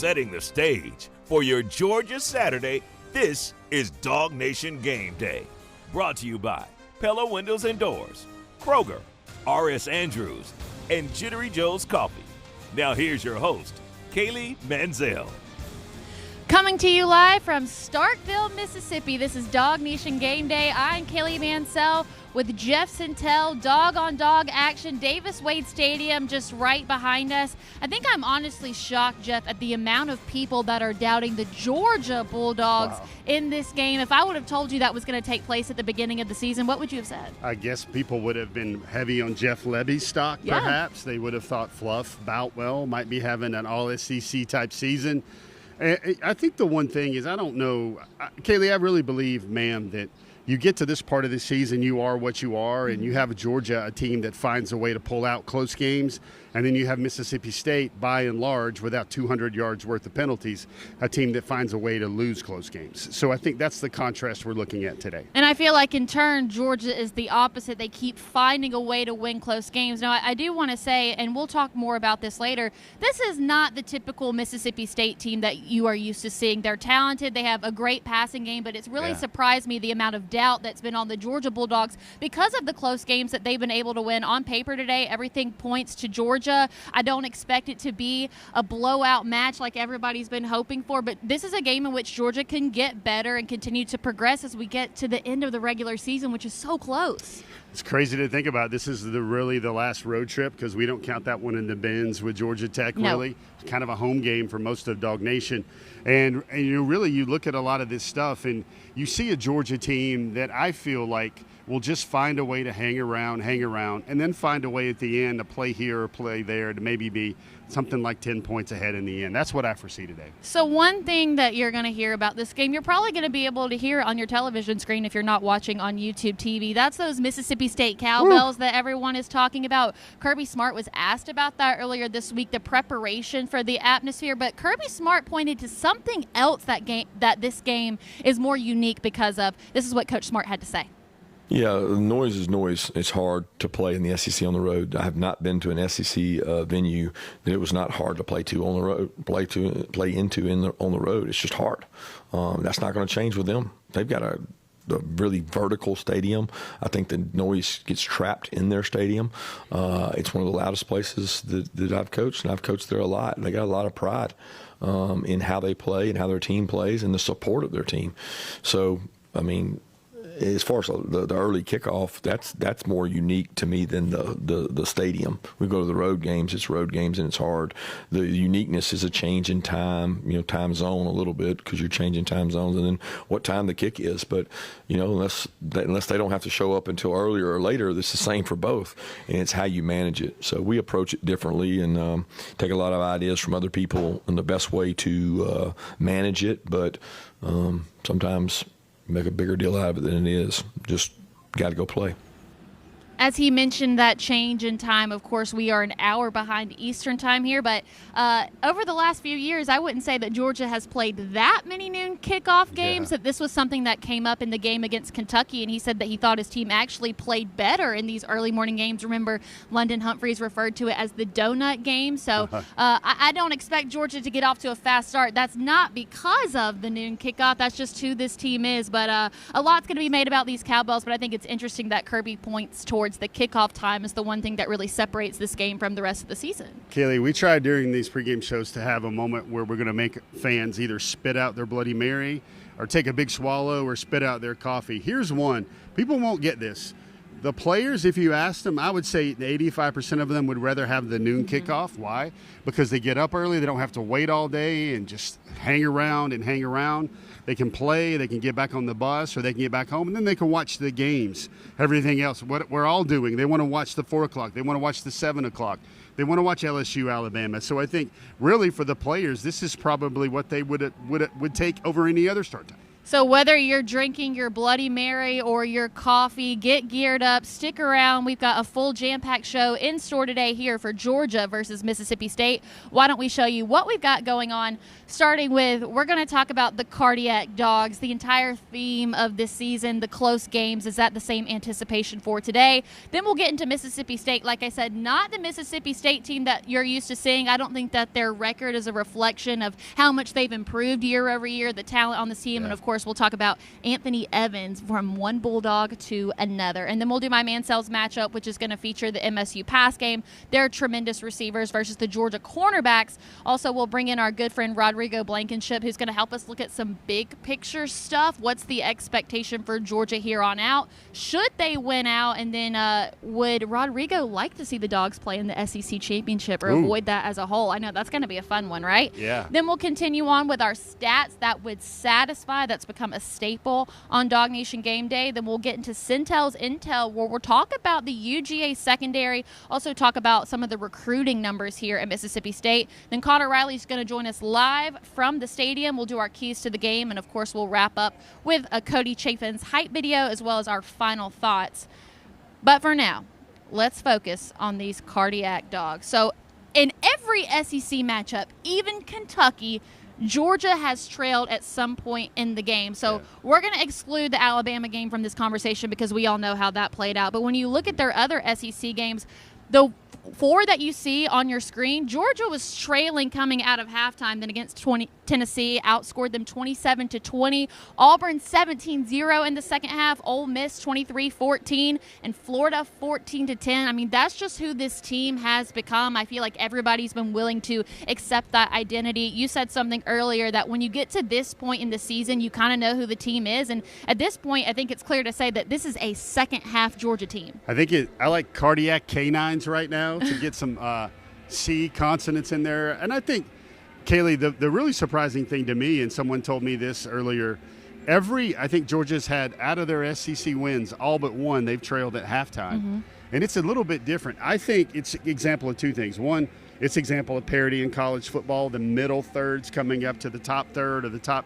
setting the stage for your Georgia Saturday. This is DawgNation GameDay. Brought to you by Pella Windows and Doors, Kroger, R.S. Andrews, and Jittery Joe's Coffee. Now here's your host, Kaylee Mansell. Coming to you live from Starkville, Mississippi, this is DawgNation GameDay. I'm Kaylee Mansell with Jeff Sentell, dog-on-dog action, Davis Wade Stadium just right behind us. I think I'm honestly shocked, Jeff, at the amount of people that are doubting the Georgia Bulldogs in this game. If I would have told you that was going to take place at the beginning of the season, what would you have said? I guess people would have been heavy on Jeff Lebby's stock, perhaps. They would have thought Fluff Boutwell might be having an all-SEC type season. I think the one thing is, I don't know, Kaylee, I really believe, ma'am, that you get to this part of the season, you are what you are, and you have Georgia, a team that finds a way to pull out close games, and then you have Mississippi State, by and large, without 200 yards worth of penalties, a team that finds a way to lose close games. So I think that's the contrast we're looking at today. And I feel like, in turn, Georgia is the opposite. They keep finding a way to win close games. Now, I do want to say, and we'll talk more about this later, this is not the typical Mississippi State team that you are used to seeing. They're talented. They have a great passing game, but it's really surprised me the amount of doubt that's been on the Georgia Bulldogs because of the close games that they've been able to win. On paper today, everything points to Georgia. I don't expect it to be a blowout match like everybody's been hoping for, but this is a game in which Georgia can get better and continue to progress as we get to the end of the regular season, which is so close. It's crazy to think about. This is really the last road trip because we don't count that one in the bins with Georgia Tech, really. It's kind of a home game for most of DawgNation. And you look at a lot of this stuff and you see a Georgia team that I feel like will just find a way to hang around, and then find a way at the end to play here or play there to maybe be something like 10 points ahead in the end. That's what I foresee today. So one thing that you're going to hear about this game, you're probably going to be able to hear on your television screen if you're not watching on YouTube TV. That's those Mississippi State cowbells that everyone is talking about. Kirby Smart was asked about that earlier this week, the preparation for the atmosphere, but Kirby Smart pointed to something else that this game is more unique because of. This is what Coach Smart had to say. Yeah, noise is noise. It's hard to play in the SEC on the road. I have not been to an SEC venue that it was not hard to play to on the road, play into on the road. It's just hard. That's not going to change with them. They've got a really vertical stadium. I think the noise gets trapped in their stadium. It's one of the loudest places that I've coached, and I've coached there a lot. They got a lot of pride in how they play and how their team plays and the support of their team. So, I mean, as far as the early kickoff, that's more unique to me than the stadium. We go to the road games, it's road games, and it's hard. The uniqueness is a change in time, time zone a little bit because you're changing time zones and then what time the kick is. But, unless they don't have to show up until earlier or later, it's the same for both, and it's how you manage it. So we approach it differently and take a lot of ideas from other people on the best way to manage it. But sometimes make a bigger deal out of it than it is. Just got to go play. As he mentioned that change in time, of course, we are an hour behind Eastern time here, but over the last few years, I wouldn't say that Georgia has played that many noon kickoff games, that this was something that came up in the game against Kentucky, and he said that he thought his team actually played better in these early morning games. Remember, London Humphreys referred to it as the donut game, so I don't expect Georgia to get off to a fast start. That's not because of the noon kickoff. That's just who this team is, but a lot's going to be made about these cowbells, but I think it's interesting that Kirby points towards the kickoff time is the one thing that really separates this game from the rest of the season. Kaylee, we tried during these pregame shows to have a moment where we're going to make fans either spit out their Bloody Mary or take a big swallow or spit out their coffee. Here's one. People won't get this. The players, if you asked them, I would say 85% of them would rather have the noon kickoff. Why? Because they get up early. They don't have to wait all day and just hang around. They can play, they can get back on the bus, or they can get back home, and then they can watch the games, everything else, what we're all doing. They want to watch the 4 o'clock. They want to watch the 7 o'clock. They want to watch LSU, Alabama. So I think really for the players, this is probably what they would take over any other start time. So whether you're drinking your Bloody Mary or your coffee, get geared up, stick around. We've got a full jam-packed show in store today here for Georgia versus Mississippi State. Why don't we show you what we've got going on, starting with, we're going to talk about the cardiac dogs, the entire theme of this season, the close games. Is that the same anticipation for today? Then we'll get into Mississippi State. Like I said, not the Mississippi State team that you're used to seeing. I don't think that their record is a reflection of how much they've improved year over year, the talent on the team, and of course, we'll talk about Anthony Evans from one Bulldog to another. And then we'll do my Mansell's matchup, which is going to feature the MSU pass game, their tremendous receivers versus the Georgia cornerbacks. Also, we'll bring in our good friend Rodrigo Blankenship, who's going to help us look at some big picture stuff. What's the expectation for Georgia here on out? Should they win out? And then would Rodrigo like to see the Dogs play in the SEC championship or avoid that as a whole? I know that's going to be a fun one, right? Yeah. Then we'll continue on with our stats that would satisfy. That's become a staple on DawgNation GameDay. Then we'll get into Sentell's Intel, where we'll talk about the UGA secondary, also talk about some of the recruiting numbers here at Mississippi State. Then Connor Riley's going to join us live from the stadium. We'll do our keys to the game, and of course we'll wrap up with a Cody Chafin's hype video as well as our final thoughts. But for now, let's focus on these cardiac dogs. So in every SEC matchup, even Kentucky, Georgia has trailed at some point in the game. So we're going to exclude the Alabama game from this conversation because we all know how that played out. But when you look at their other SEC games, the four that you see on your screen, Georgia was trailing coming out of halftime. Then against Tennessee, outscored them 27-20. Auburn 17-0 in the second half. Ole Miss 23-14, and Florida 14-10. I mean, that's just who this team has become. I feel like everybody's been willing to accept that identity. You said something earlier that when you get to this point in the season, you kind of know who the team is. And at this point, I think it's clear to say that this is a second half Georgia team. I like cardiac canines right now to get some C consonants in there. And I think, Kaylee, the really surprising thing to me, and someone told me this earlier, I think Georgia's had, out of their SEC wins, all but one, they've trailed at halftime. And it's a little bit different. I think it's an example of two things. One, it's an example of parity in college football, the middle thirds coming up to the top third or the top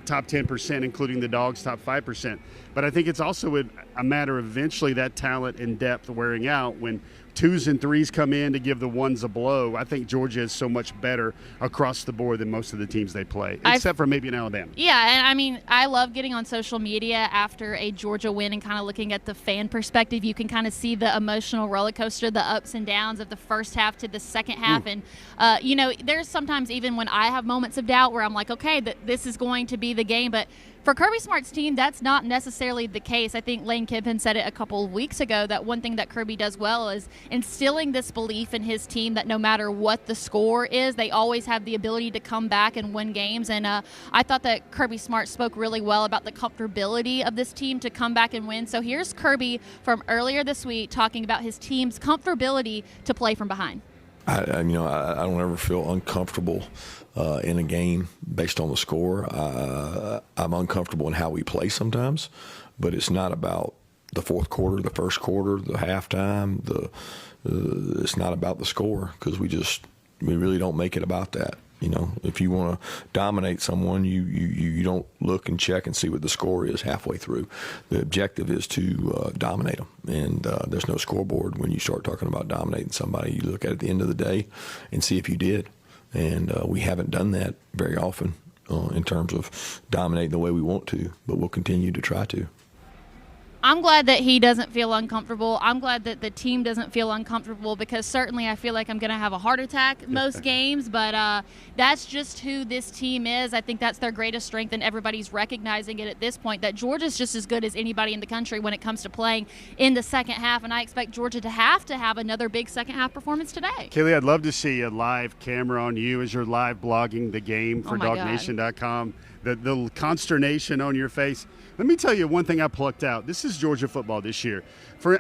top 10%, including the Dogs' top 5%. But I think it's also a matter of eventually that talent and depth wearing out when twos and threes come in to give the ones a blow. I think Georgia is so much better across the board than most of the teams they play, except for maybe in Alabama. Yeah, and I mean, I love getting on social media after a Georgia win and kind of looking at the fan perspective. You can kind of see the emotional roller coaster, the ups and downs of the first half to the second half. And, there's sometimes even when I have moments of doubt where I'm like, okay, this is going to be the game. But for Kirby Smart's team, that's not necessarily the case. I think Lane Kiffin said it a couple of weeks ago that one thing that Kirby does well is instilling this belief in his team that no matter what the score is, they always have the ability to come back and win games. And I thought that Kirby Smart spoke really well about the comfortability of this team to come back and win. So here's Kirby from earlier this week talking about his team's comfortability to play from behind. I don't ever feel uncomfortable in a game based on the score. I'm uncomfortable in how we play sometimes, but it's not about the fourth quarter, the first quarter, the halftime. It's not about the score because we really don't make it about that. If you want to dominate someone, you don't look and check and see what the score is halfway through. The objective is to dominate them, and there's no scoreboard when you start talking about dominating somebody. You look at it at the end of the day and see if you did, and we haven't done that very often in terms of dominating the way we want to, but we'll continue to try to. I'm glad that he doesn't feel uncomfortable. I'm glad that the team doesn't feel uncomfortable because certainly I feel like I'm going to have a heart attack most games, but that's just who this team is. I think that's their greatest strength, and everybody's recognizing it at this point, that Georgia's just as good as anybody in the country when it comes to playing in the second half, and I expect Georgia to have another big second half performance today. Kaylee, I'd love to see a live camera on you as you're live blogging the game for DawgNation.com. The consternation on your face. Let me tell you one thing I plucked out. This is Georgia football this year.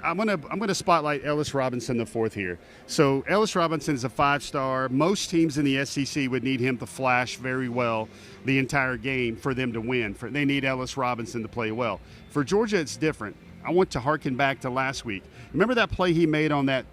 I'm gonna spotlight Ellis Robinson IV here. So Ellis Robinson is a 5-star. Most teams in the SEC would need him to flash very well the entire game for them to win. They need Ellis Robinson to play well. For Georgia, it's different. I want to harken back to last week. Remember that play he made on that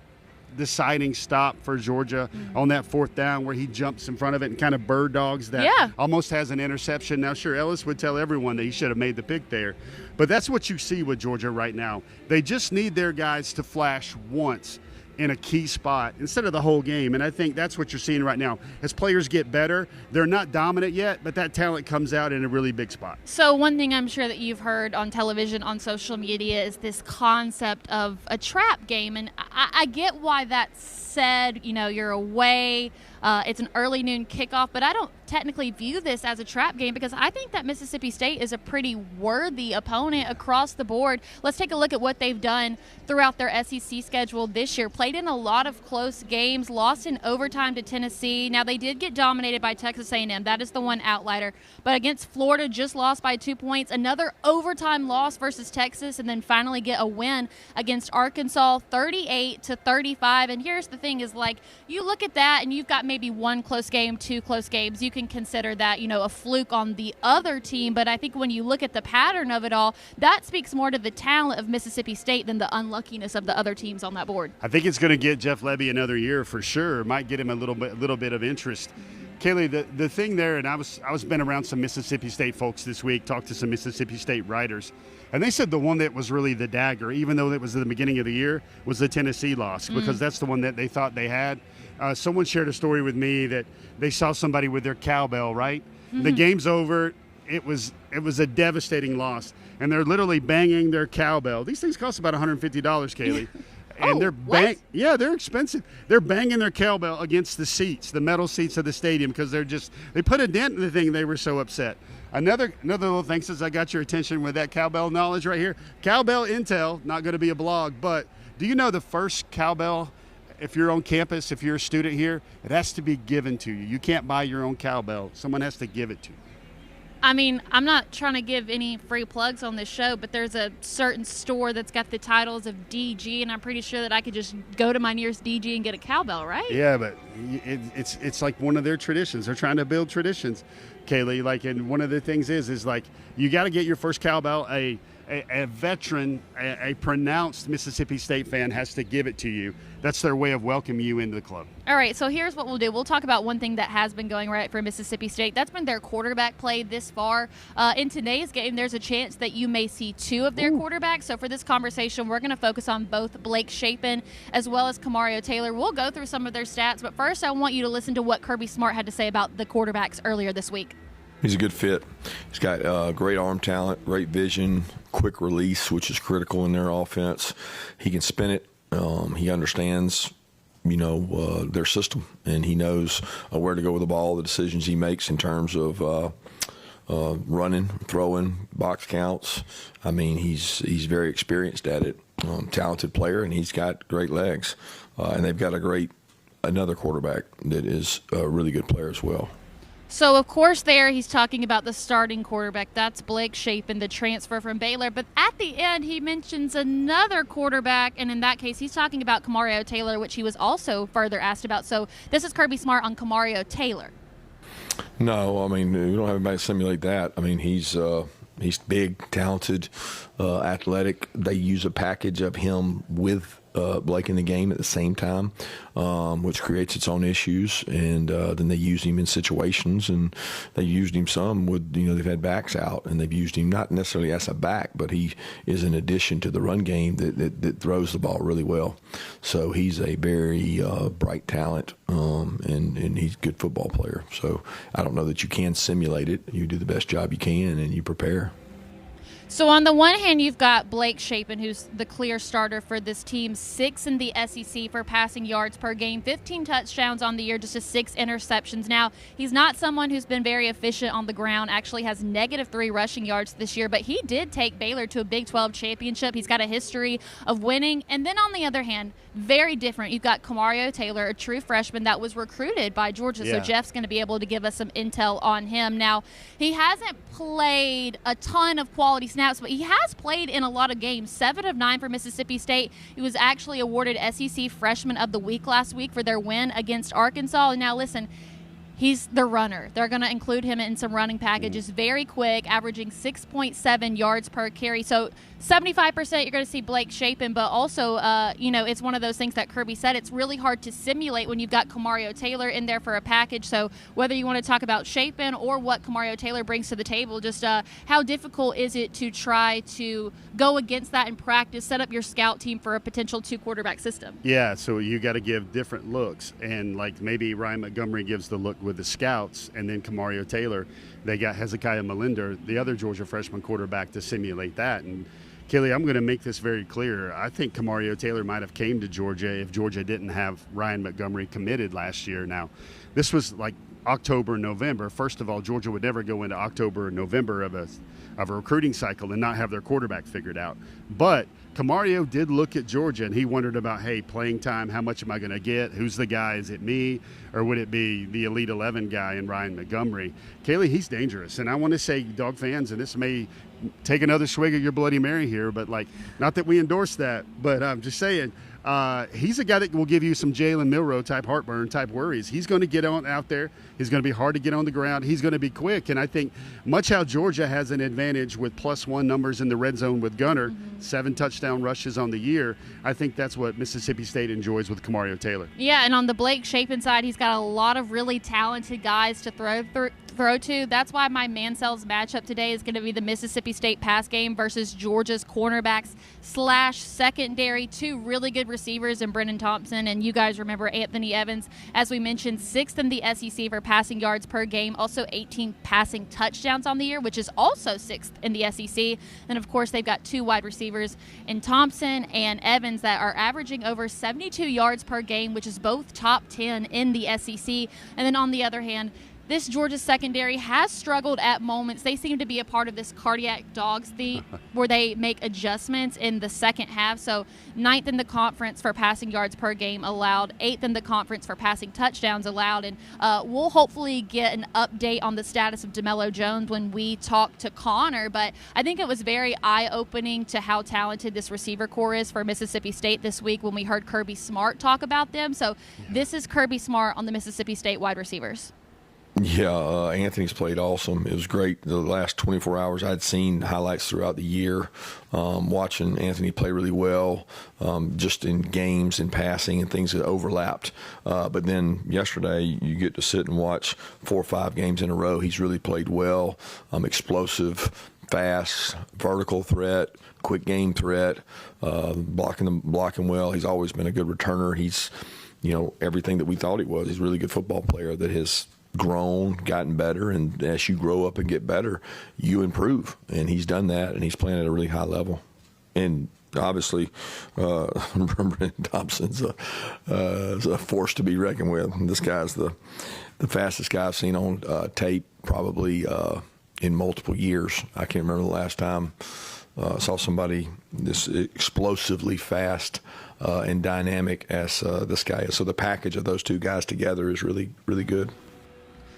deciding stop for Georgia on that 4th down where he jumps in front of it and kind of bird dogs that almost has an interception. Now, sure, Ellis would tell everyone that he should have made the pick there, but that's what you see with Georgia right now. They just need their guys to flash once in a key spot instead of the whole game. And I think that's what you're seeing right now. As players get better, they're not dominant yet, but that talent comes out in a really big spot. So one thing I'm sure that you've heard on television, on social media, is this concept of a trap game. And I get why that's said. You know, you're away. It's an early noon kickoff, but I don't technically view this as a trap game because I think that Mississippi State is a pretty worthy opponent across the board. Let's take a look at what they've done throughout their SEC schedule this year. Played in a lot of close games, lost in overtime to Tennessee. Now, they did get dominated by Texas A&M. That is the one outlier. But against Florida, just lost by 2 points. Another overtime loss versus Texas, and then finally get a win against Arkansas, 38-35. And here's the thing is, like, you look at that and you've got maybe one close game, 2 close games. You can consider that, you know, a fluke on the other team. But I think when you look at the pattern of it all, that speaks more to the talent of Mississippi State than the unluckiness of the other teams on that board. I think it's going to get Jeff Lebby another year for sure. Might get him a little bit of interest. Kaylee, the thing there, and I was been around some Mississippi State folks this week, talked to some Mississippi State writers, and they said the one that was really the dagger, even though it was at the beginning of the year, was the Tennessee loss because that's the one that they thought they had. Someone shared a story with me that they saw somebody with their cowbell, right? The game's over. It was a devastating loss, and they're literally banging their cowbell. These things cost about $150, Kaylee. And they're expensive. They're banging their cowbell against the seats, the metal seats of the stadium, because they put a dent in the thing. They were so upset. Another little thing, since I got your attention with that cowbell knowledge right here. Cowbell Intel, not going to be a blog, but do you know the first cowbell, if you're on campus, if you're a student here, it has to be given to you. You can't buy your own cowbell. Someone has to give it to you. I mean, I'm not trying to give any free plugs on this show, but there's a certain store that's got the titles of DG, and I'm pretty sure that I could just go to my nearest DG and get a cowbell, right? Yeah, but it's like one of their traditions. They're trying to build traditions, Kaylee. Like, and one of the things is like you got to get your first cowbell. A veteran, a pronounced Mississippi State fan has to give it to you. That's their way of welcoming you into the club. All right, so here's what we'll do. We'll talk about one thing that has been going right for Mississippi State. That's been their quarterback play this far. In today's game, there's a chance that you may see 2 of their quarterbacks. So for this conversation, we're going to focus on both Blake Shapen as well as Kamario Taylor. We'll go through some of their stats, but first I want you to listen to what Kirby Smart had to say about the quarterbacks earlier this week. He's a good fit. He's got great arm talent, great vision, quick release, which is critical in their offense. He can spin it. He understands, their system, and he knows where to go with the ball, the decisions he makes in terms of running, throwing, box counts. I mean, he's very experienced at it. Talented player, and he's got great legs. And they've got another quarterback that is a really good player as well. So, of course, there he's talking about the starting quarterback. That's Blake Shapen, the transfer from Baylor. But at the end, he mentions another quarterback, and in that case, he's talking about Kamario Taylor, which he was also further asked about. So this is Kirby Smart on Kamario Taylor. No, I mean, we don't have anybody simulate that. I mean, he's big, talented, athletic. They use a package of him with Blake in the game at the same time, which creates its own issues. And then they use him in situations, and they used him some with, they've had backs out, and they've used him not necessarily as a back, but he is an addition to the run game that throws the ball really well. So he's a very bright talent, and he's a good football player. So I don't know that you can simulate it. You do the best job you can, and you prepare. So on the one hand, you've got Blake Shapen, who's the clear starter for this team, 6th in the SEC for passing yards per game, 15 touchdowns on the year, just 6 interceptions. Now, he's not someone who's been very efficient on the ground, actually has -3 rushing yards this year, but he did take Baylor to a Big 12 championship. He's got a history of winning. And then on the other hand, very different. You've got Kamario Taylor, a true freshman that was recruited by Georgia. So Jeff's going to be able to give us some intel on him. Now, he hasn't played a ton of quality snaps, but he has played in a lot of games. 7 of 9 for Mississippi State. He was actually awarded SEC Freshman of the Week last week for their win against Arkansas. And now listen, he's the runner. They're going to include him in some running packages. Very quick, averaging 6.7 yards per carry. So 75% you're going to see Blake Shapen, but also, it's one of those things that Kirby said. It's really hard to simulate when you've got Kamario Taylor in there for a package. So whether you want to talk about Shapen or what Kamario Taylor brings to the table, just how difficult is it to try to go against that in practice, set up your scout team for a potential 2-quarterback system? Yeah, so you got to give different looks. And like maybe Ryan Montgomery gives the look with the scouts, and then Kamario Taylor, they got Hezekiah Malinder, the other Georgia freshman quarterback, to simulate that. And Kaylee, I'm going to make this very clear. I think Kamario Taylor might have came to Georgia if Georgia didn't have Ryan Montgomery committed last year. Now, this was like October, November. First of all, Georgia would never go into October or November of a recruiting cycle and not have their quarterback figured out. But Kamario did look at Georgia, and he wondered about, hey, playing time, how much am I going to get? Who's the guy? Is it me? Or would it be the Elite 11 guy in Ryan Montgomery? Kaylee, he's dangerous. And I want to say, Dog fans, and this may take another swig of your Bloody Mary here, but, not that we endorse that, but I'm just saying, he's a guy that will give you some Jalen Milroe type heartburn type worries. He's going to get on out there. He's going to be hard to get on the ground. He's going to be quick. And I think much how Georgia has an advantage with +1 numbers in the red zone with Gunner, 7 touchdown rushes on the year, I think that's what Mississippi State enjoys with Kamario Taylor. Yeah, and on the Blake Shapen side, he's got a lot of really talented guys to throw to. That's why my Mansell's matchup today is going to be the Mississippi State pass game versus Georgia's cornerbacks / secondary. 2 really good receivers in Brennan Thompson, and you guys remember Anthony Evans, as we mentioned, 6th in the SEC for passing yards per game, also 18 passing touchdowns on the year, which is also 6th in the SEC. And of course, they've got 2 wide receivers in Thompson and Evans that are averaging over 72 yards per game, which is both top 10 in the SEC. And then on the other hand, this Georgia secondary has struggled at moments. They seem to be a part of this cardiac dogs thing where they make adjustments in the second half. So 9th in the conference for passing yards per game allowed, 8th in the conference for passing touchdowns allowed. And we'll hopefully get an update on the status of DeMello Jones when we talk to Connor. But I think it was very eye-opening to how talented this receiver core is for Mississippi State this week when we heard Kirby Smart talk about them. So this is Kirby Smart on the Mississippi State wide receivers. Yeah, Anthony's played awesome. It was great. The last 24 hours, I'd seen highlights throughout the year, watching Anthony play really well, just in games and passing and things that overlapped. But then yesterday, you get to sit and watch 4 or 5 games in a row. He's really played well, explosive, fast, vertical threat, quick game threat, blocking well. He's always been a good returner. He's, everything that we thought he was. He's a really good football player that has grown, gotten better, and as you grow up and get better, you improve. And he's done that, and he's playing at a really high level. And obviously, Brennan Thompson's a force to be reckoned with. This guy's the fastest guy I've seen on tape probably in multiple years. I can't remember the last time I saw somebody this explosively fast and dynamic as this guy is. So the package of those 2 guys together is really, really good.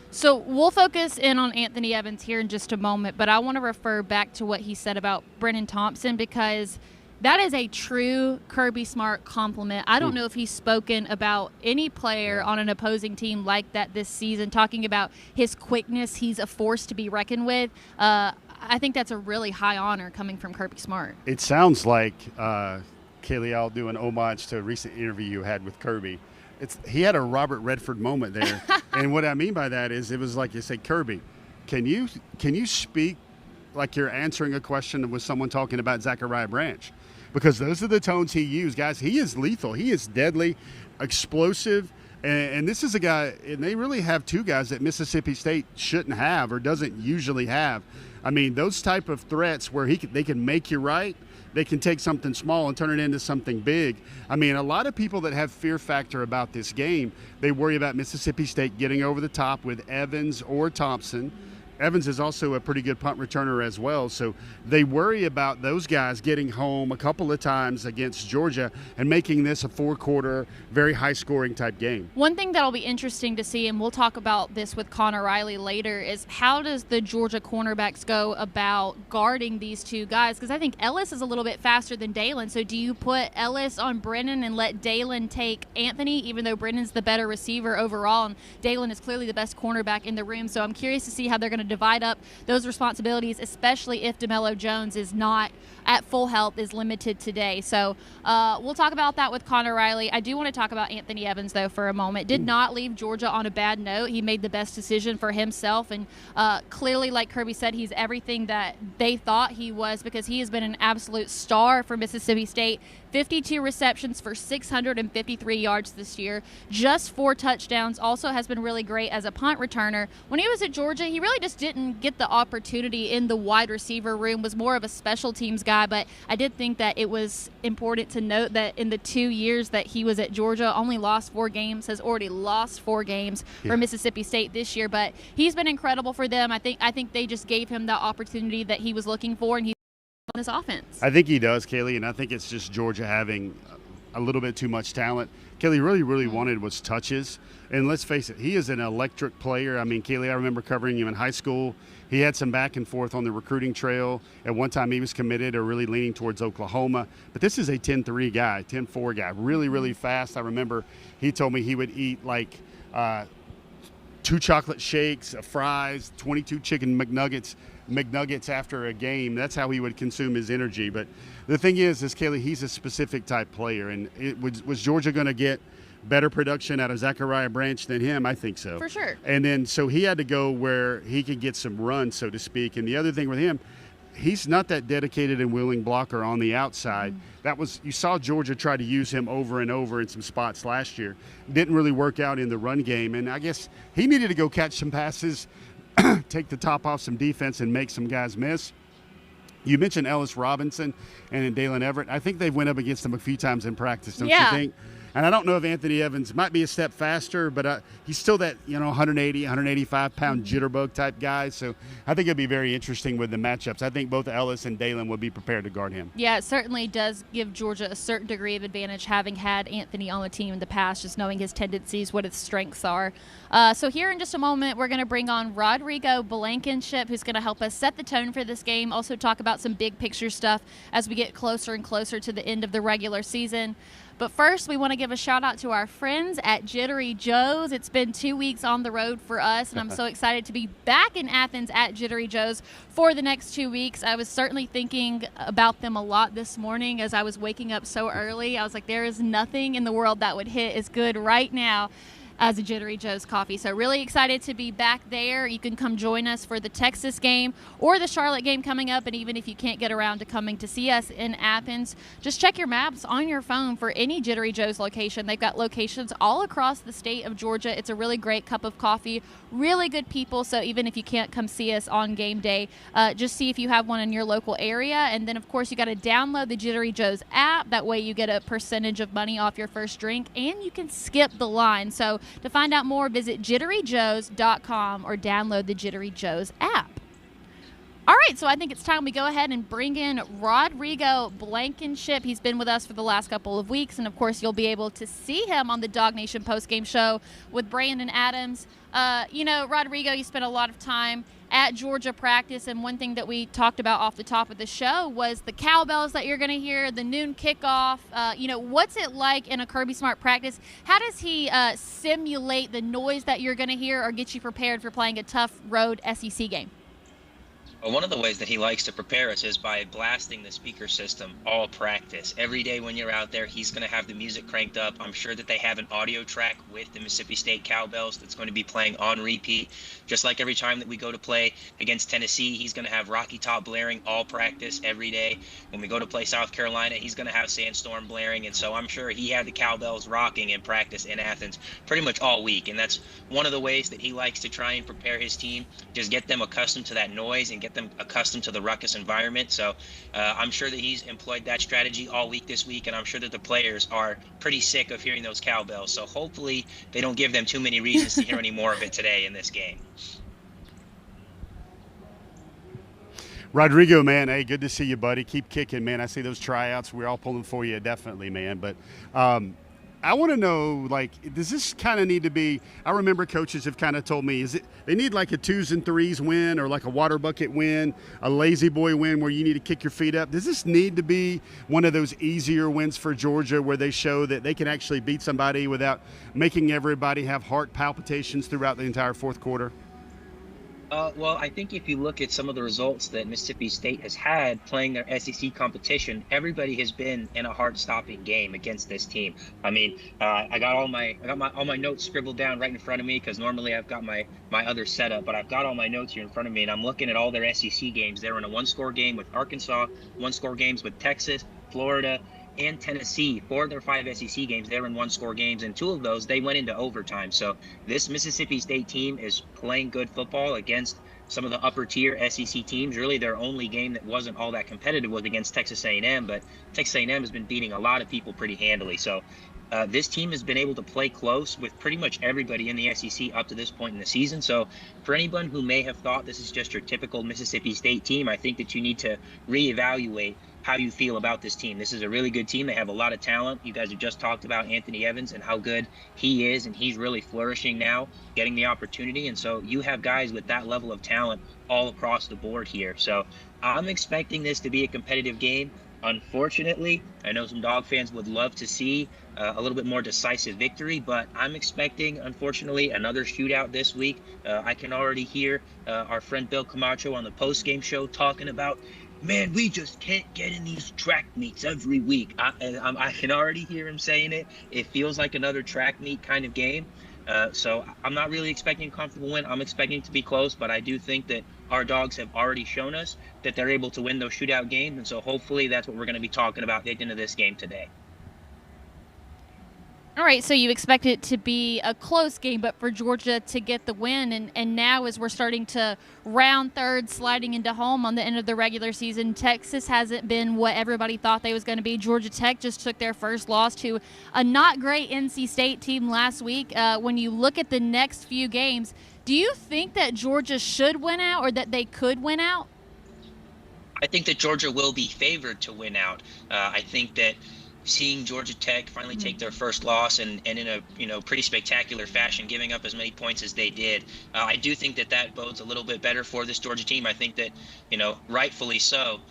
So we'll focus in on Anthony Evans here in just a moment, but I want to refer back to what he said about Brennan Thompson because that is a true Kirby Smart compliment. I don't know if he's spoken about any player on an opposing team like that this season, talking about his quickness. He's a force to be reckoned with. I think that's a really high honor coming from Kirby Smart. It sounds like, Kaylee, I'll do an homage to a recent interview you had with Kirby. He had a Robert Redford moment there. And what I mean by that is it was like you say, Kirby, can you speak like you're answering a question with someone talking about Zachariah Branch? Because those are the tones he used. Guys, he is lethal. He is deadly, explosive. And this is a guy, and they really have 2 guys that Mississippi State shouldn't have or doesn't usually have. I mean, those type of threats where they can make you right, they can take something small and turn it into something big. I mean, a lot of people that have fear factor about this game, they worry about Mississippi State getting over the top with Evans or Thompson Evans is also a pretty good punt returner as well. So they worry about those guys getting home a couple of times against Georgia and making this a 4-quarter, very high-scoring type game. One thing that'll be interesting to see, and we'll talk about this with Connor Riley later, is how does the Georgia cornerbacks go about guarding these two guys? Because I think Ellis is a little bit faster than Dalen. So do you put Ellis on Brennan and let Dalen take Anthony, even though Brennan's the better receiver overall, and Dalen is clearly the best cornerback in the room? So I'm curious to see how they're going to divide up those responsibilities, especially if DeMello Jones is not at full health, is limited today. So we'll talk about that with Connor Riley. I do want to talk about Anthony Evans, though, for a moment. Did not leave Georgia on a bad note. He made the best decision for himself, and clearly, like Kirby said, he's everything that they thought he was, because he has been an absolute star for Mississippi State. 52 receptions for 653 yards this year, just 4 touchdowns. Also has been really great as a punt returner. When he was at Georgia, he really just didn't get the opportunity in the wide receiver room, was more of a special teams guy, but I did think that it was important to note that in the 2 years that he was at Georgia, only lost 4 games, has already lost 4 games for Mississippi State this year, but he's been incredible for them. I think they just gave him the opportunity that he was looking for, and he's on this offense. I think he does, Kaylee, and I think it's just Georgia having a little bit too much talent. Kaylee really wanted was touches, and let's face it, he is an electric player. I mean, Kaylee, I remember covering him in high school. He had some back and forth on the recruiting trail. At one time he was committed or really leaning towards Oklahoma, but this is a 10-3 guy, 10-4 guy, really fast. I remember he told me he would eat like 2 chocolate shakes, fries, 22 chicken McNuggets after a game. That's how he would consume his energy. But the thing is Kaylee, he's a specific type player, and was Georgia going to get better production out of Zachariah Branch than him? I think so. For sure. And then so he had to go where he could get some run, so to speak. And the other thing with him, he's not that dedicated and willing blocker on the outside. You saw Georgia try to use him over and over in some spots last year. Didn't really work out in the run game, and I guess he needed to go catch some passes, take the top off some defense, and make some guys miss. You mentioned Ellis Robinson and Dalen Everett. I think they've went up against him a few times in practice, don't you think? And I don't know if Anthony Evans might be a step faster, but he's still that 180, 185-pound jitterbug type guy. So I think it'll be very interesting with the matchups. I think both Ellis and Dalen will be prepared to guard him. Yeah, it certainly does give Georgia a certain degree of advantage having had Anthony on the team in the past, just knowing his tendencies, what his strengths are. So here in just a moment, we're going to bring on Rodrigo Blankenship, who's going to help us set the tone for this game, also talk about some big picture stuff as we get closer and closer to the end of the regular season. But first, we want to give a shout out to our friends at Jittery Joe's. It's been 2 weeks on the road for us, and I'm so excited to be back in Athens at Jittery Joe's for the next 2 weeks. I was certainly thinking about them a lot this morning as I was waking up so early. I was like, there is nothing in the world that would hit as good right now as a Jittery Joe's coffee. So really excited to be back there. You can come join us for the Texas game or the Charlotte game coming up. And even if you can't get around to coming to see us in Athens, just check your maps on your phone for any Jittery Joe's location. They've got locations all across the state of Georgia. It's a really great cup of coffee, really good people. So even if you can't come see us on game day, just see if you have one in your local area. And then, of course, you got to download the Jittery Joe's app. That way you get a percentage of money off your first drink, and you can skip the line. So to find out more, visit jitteryjoes.com or download the Jittery Joe's app. All right, so I think it's time we go ahead and bring in Rodrigo Blankenship. He's been with us for the last couple of weeks, and, of course, you'll be able to see him on the DawgNation postgame show with Brandon Adams. Rodrigo, you spent a lot of time at Georgia practice, and one thing that we talked about off the top of the show was the cowbells that you're going to hear, the noon kickoff. What's it like in a Kirby Smart practice? How does he simulate the noise that you're going to hear or get you prepared for playing a tough road SEC game? Well, one of the ways that he likes to prepare us is by blasting the speaker system all practice. Every day when you're out there, he's going to have the music cranked up. I'm sure that they have an audio track with the Mississippi State cowbells that's going to be playing on repeat. Just like every time that we go to play against Tennessee, he's going to have Rocky Top blaring all practice every day. When we go to play South Carolina, he's going to have Sandstorm blaring. And so I'm sure he had the cowbells rocking in practice in Athens pretty much all week. And that's one of the ways that he likes to try and prepare his team, just get them accustomed to that noise and get them accustomed to the ruckus environment. So I'm sure that he's employed that strategy all week this week, and I'm sure that the players are pretty sick of hearing those cowbells. So hopefully they don't give them too many reasons to hear any more of it today in this game. Rodrigo, man, hey, good to see you, buddy. Keep kicking, man. I see those tryouts. We're all pulling for you, definitely, man. But I want to know, like, does this kind of need to be – I remember coaches have kind of told me, they need like a 2s and 3s win or like a water bucket win, a lazy boy win where you need to kick your feet up. Does this need to be one of those easier wins for Georgia where they show that they can actually beat somebody without making everybody have heart palpitations throughout the entire fourth quarter? Well, I think if you look at some of the results that Mississippi State has had playing their SEC competition, everybody has been in a heart-stopping game against this team. I mean, I got all my notes scribbled down right in front of me because normally I've got my other setup, but I've got all my notes here in front of me, and I'm looking at all their SEC games. They were in a one-score game with Arkansas, one-score games with Texas, Florida, and Tennessee. 4 of their 5 SEC games, they were in one-score games, and 2 of those, they went into overtime. So this Mississippi State team is playing good football against some of the upper-tier SEC teams. Really, their only game that wasn't all that competitive was against Texas A&M, but Texas A&M has been beating a lot of people pretty handily. So this team has been able to play close with pretty much everybody in the SEC up to this point in the season. So for anyone who may have thought this is just your typical Mississippi State team, I think that you need to reevaluate how you feel about this team. This is a really good team. They have a lot of talent. You guys have just talked about Anthony Evans and how good he is, and he's really flourishing now, getting the opportunity. And so you have guys with that level of talent all across the board here. So I'm expecting this to be a competitive game. Unfortunately, I know some Dog fans would love to see a little bit more decisive victory, but I'm expecting, unfortunately, another shootout this week. I can already hear our friend Bill Camacho on the post-game show talking about, man, we just can't get in these track meets every week. I can already hear him saying it. It feels like another track meet kind of game. So I'm not really expecting a comfortable win. I'm expecting it to be close, but I do think that our Dogs have already shown us that they're able to win those shootout games. And so hopefully that's what we're going to be talking about heading into this game today. All right, so you expect it to be a close game, but for Georgia to get the win. And now as we're starting to round third, sliding into home on the end of the regular season, Texas hasn't been what everybody thought they was going to be. Georgia Tech just took their first loss to a not great NC State team last week. When you look at the next few games, do you think that Georgia should win out or that they could win out? I think that Georgia will be favored to win out. I think that seeing Georgia Tech finally take their first loss and in a pretty spectacular fashion, giving up as many points as they did, I do think that bodes a little bit better for this Georgia team. I think that, rightfully so,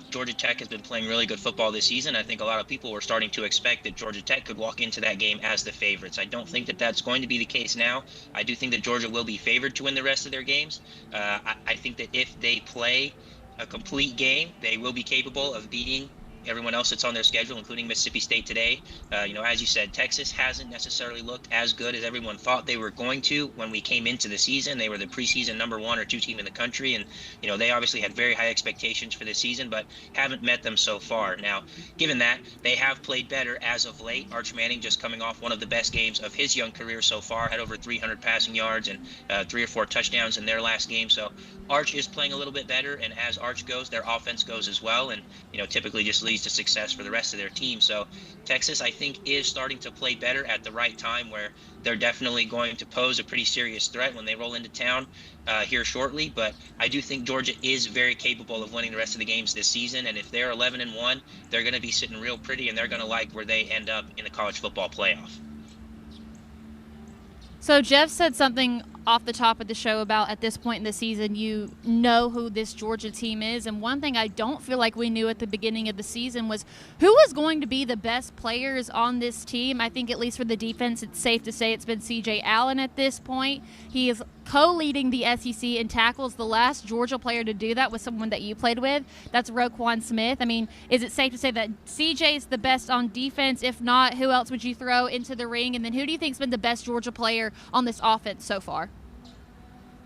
Georgia Tech has been playing really good football this season. I think a lot of people were starting to expect that Georgia Tech could walk into that game as the favorites. I don't think that that's going to be the case now. I do think that Georgia will be favored to win the rest of their games. I think that if they play a complete game, they will be capable of beating everyone else that's on their schedule, including Mississippi State today. As you said, Texas hasn't necessarily looked as good as everyone thought they were going to when we came into the season. They were the preseason number 1 or 2 team in the country, and they obviously had very high expectations for this season, but haven't met them so far. Now, given that, they have played better as of late. Arch Manning just coming off one of the best games of his young career so far, had over 300 passing yards and 3 or 4 touchdowns in their last game. So Arch is playing a little bit better, and as Arch goes, their offense goes as well, and typically just leads to success for the rest of their team. So Texas, I think, is starting to play better at the right time, where they're definitely going to pose a pretty serious threat when they roll into town here shortly. But I do think Georgia is very capable of winning the rest of the games this season, and if they're 11-1, they're going to be sitting real pretty, and they're going to like where they end up in the college football playoff. So Jeff said something off the top of the show about at this point in the season, you know who this Georgia team is. And one thing I don't feel like we knew at the beginning of the season was who was going to be the best players on this team. I think at least for the defense, it's safe to say it's been C.J. Allen at this point. He is co-leading the SEC in tackles. The last Georgia player to do that was someone that you played with. That's Roquan Smith. I mean, is it safe to say that C.J. is the best on defense? If not, who else would you throw into the ring? And then who do you think has been the best Georgia player on this offense so far?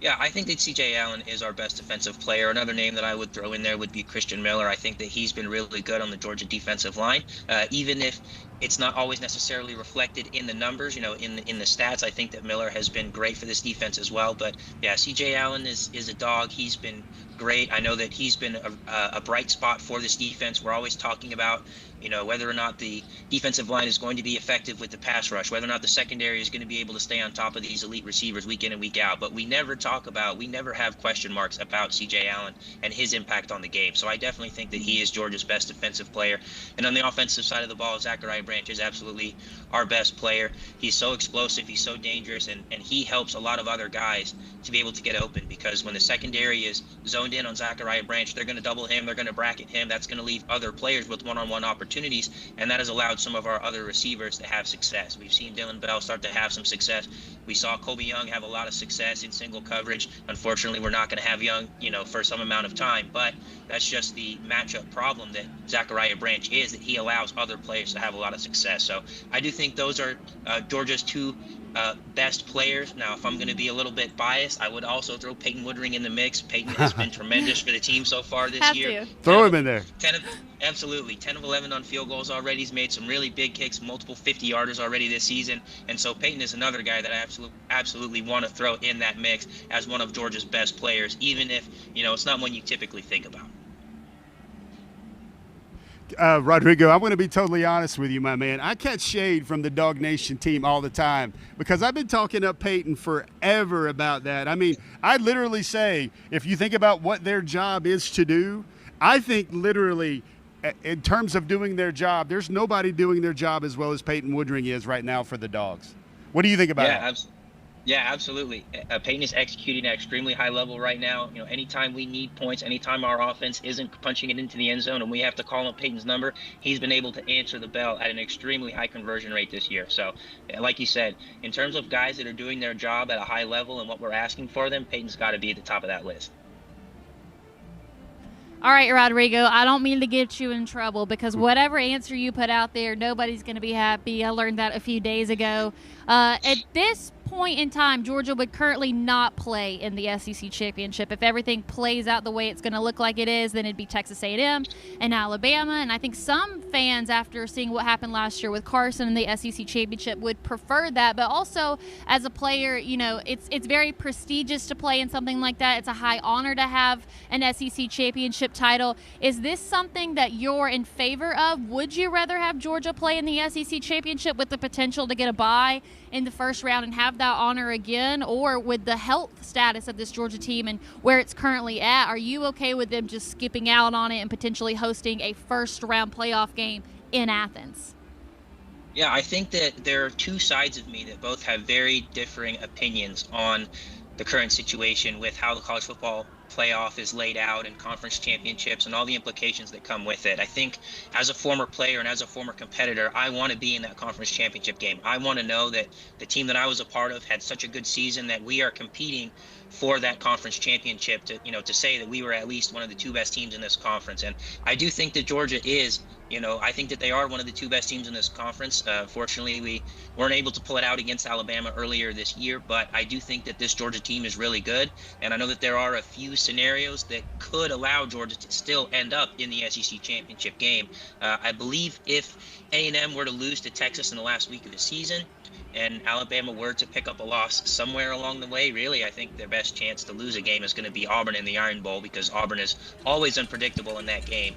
Yeah, I think that C.J. Allen is our best defensive player. Another name that I would throw in there would be Christian Miller. I think that he's been really good on the Georgia defensive line. Even if it's not always necessarily reflected in the numbers, in the stats. I think that Miller has been great for this defense as well. But yeah, CJ Allen is a dog. He's been great. I know that he's been a bright spot for this defense. We're always talking about, whether or not the defensive line is going to be effective with the pass rush, whether or not the secondary is going to be able to stay on top of these elite receivers week in and week out. But we never have question marks about CJ Allen and his impact on the game. So I definitely think that he is Georgia's best defensive player. And on the offensive side of the ball, Zachariah Branch is absolutely our best player. He's so explosive, he's so dangerous, and he helps a lot of other guys to be able to get open, because when the secondary is zoned in on Zachariah Branch, they're going to double him, they're going to bracket him. That's going to leave other players with one-on-one opportunities, and that has allowed some of our other receivers to have success. We've seen Dylan Bell start to have some success. We saw Kobe Young have a lot of success in single coverage. Unfortunately, we're not going to have Young, for some amount of time, but that's just the matchup problem that Zachariah Branch is, that he allows other players to have a lot of success. So I do think those are Georgia's two best players. Now, if I'm going to be a little bit biased, I would also throw Peyton Woodring in the mix. Peyton has been tremendous for the team so far this year. Throw him in there. 10 of 11 on field goals already. He's made some really big kicks, multiple 50-yarders already this season. And so Peyton is another guy that I absolutely want to throw in that mix as one of Georgia's best players, even if, it's not one you typically think about. Rodrigo, I'm going to be totally honest with you, my man. I catch shade from the Dog Nation team all the time because I've been talking up Peyton forever about that. I mean, I literally say, if you think about what their job is to do, I think literally in terms of doing their job, there's nobody doing their job as well as Peyton Woodring is right now for the Dogs. What do you think about it? Yeah, absolutely. Peyton is executing at extremely high level right now. Anytime we need points, anytime our offense isn't punching it into the end zone and we have to call on Peyton's number, he's been able to answer the bell at an extremely high conversion rate this year. So, like you said, in terms of guys that are doing their job at a high level and what we're asking for them, Peyton's got to be at the top of that list. All right, Rodrigo, I don't mean to get you in trouble because whatever answer you put out there, nobody's going to be happy. I learned that a few days ago. At this point in time, Georgia would currently not play in the SEC championship. If everything plays out the way it's going to look like it is, then it'd be Texas A&M and Alabama. And I think some fans, after seeing what happened last year with Carson in the SEC championship, would prefer that. But also, as a player, it's very prestigious to play in something like that. It's a high honor to have an SEC championship title. Is this something that you're in favor of? Would you rather have Georgia play in the SEC championship with the potential to get a bye in the first round and have that honor again, or with the health status of this Georgia team and where it's currently at, are you okay with them just skipping out on it and potentially hosting a first round playoff game in Athens? Yeah, I think that there are two sides of me that both have very differing opinions on the current situation with how the college football playoff is laid out and conference championships and all the implications that come with it. I think as a former player and as a former competitor, I want to be in that conference championship game. I want to know that the team that I was a part of had such a good season that we are competing for that conference championship to say that we were at least one of the two best teams in this conference. And I do think that Georgia is, I think that they are one of the two best teams in this conference. Fortunately, we weren't able to pull it out against Alabama earlier this year, but I do think that this Georgia team is really good. And I know that there are a few scenarios that could allow Georgia to still end up in the SEC championship game. I believe if A&M were to lose to Texas in the last week of the season, and Alabama were to pick up a loss somewhere along the way, really, I think their best chance to lose a game is going to be Auburn in the Iron Bowl, because Auburn is always unpredictable in that game.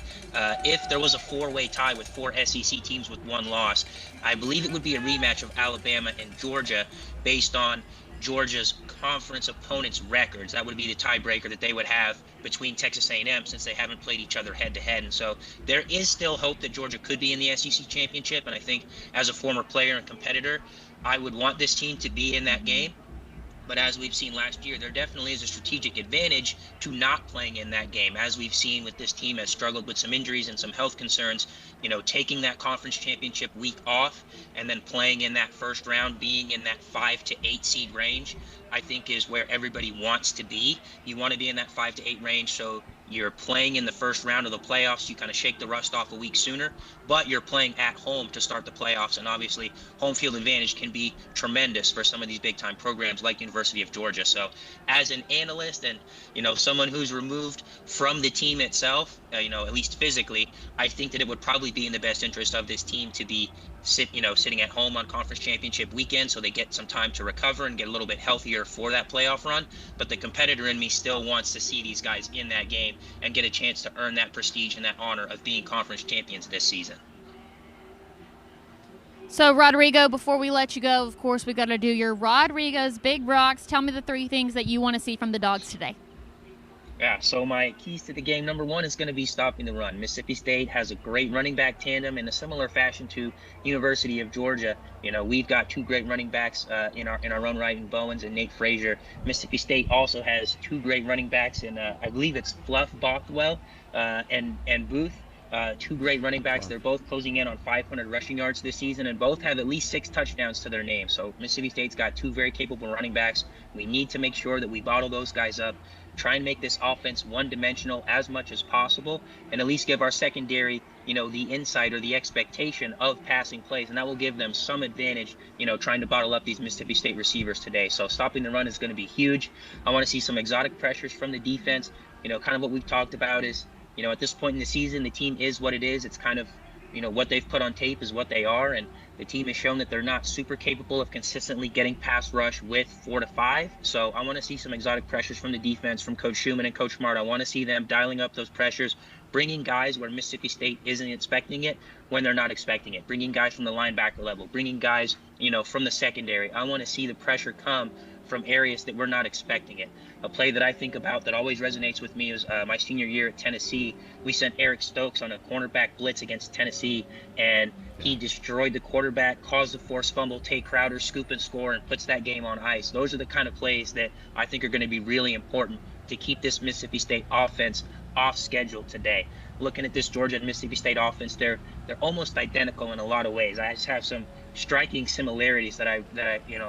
If there was a four-way tie with four SEC teams with one loss, I believe it would be a rematch of Alabama and Georgia based on Georgia's conference opponents' records. That would be the tiebreaker that they would have between Texas A&M, since they haven't played each other head-to-head. And so there is still hope that Georgia could be in the SEC championship, and I think as a former player and competitor, I would want this team to be in that game. But as we've seen last year, there definitely is a strategic advantage to not playing in that game. As we've seen with this team has struggled with some injuries and some health concerns, taking that conference championship week off and then playing in that first round, being in that 5 to 8 seed range, I think is where everybody wants to be. You want to be in that 5 to 8 range so You're playing in the first round of the playoffs. You kind of shake the rust off a week sooner, but you're playing at home to start the playoffs. And obviously, home field advantage can be tremendous for some of these big time programs like University of Georgia. So as an analyst and, someone who's removed from the team itself, at least physically, I think that it would probably be in the best interest of this team to be sitting at home on conference championship weekend, so they get some time to recover and get a little bit healthier for that playoff run. But the competitor in me still wants to see these guys in that game and get a chance to earn that prestige and that honor of being conference champions this season. So, Rodrigo, before we let you go, of course, we got to do your Rodrigo's Big Rocks. Tell me the 3 things that you want to see from the Dogs today. Yeah, so my keys to the game, number 1 is going to be stopping the run. Mississippi State has a great running back tandem in a similar fashion to University of Georgia. We've got 2 great running backs in our own right, in Bowens and Nate Frazier. Mississippi State also has 2 great running backs in, I believe it's Fluff Bothwell and Booth. 2 great running backs. They're both closing in on 500 rushing yards this season, and both have at least 6 touchdowns to their name. So Mississippi State's got 2 very capable running backs. We need to make sure that we bottle those guys up, try and make this offense one-dimensional as much as possible, and at least give our secondary, the insight or the expectation of passing plays, and that will give them some advantage, trying to bottle up these Mississippi State receivers today. So stopping the run is going to be huge. I want to see some exotic pressures from the defense. Kind of what we've talked about is, at this point in the season, the team is what it is. It's kind of, what they've put on tape is what they are, and the team has shown that they're not super capable of consistently getting pass rush with 4 to 5. So I want to see some exotic pressures from the defense, from Coach Schumann and Coach Smart. I want to see them dialing up those pressures, bringing guys where Mississippi State isn't expecting it when they're not expecting it, bringing guys from the linebacker level, bringing guys, from the secondary. I want to see the pressure come from areas that we're not expecting it. A play that I think about that always resonates with me is my senior year at Tennessee. We sent Eric Stokes on a cornerback blitz against Tennessee, and he destroyed the quarterback, caused a forced fumble, Tate Crowder scoop and score, and puts that game on ice. Those are the kind of plays that I think are going to be really important to keep this Mississippi State offense off schedule today. Looking at this Georgia and Mississippi State offense, they're almost identical in a lot of ways. I just have some striking similarities that I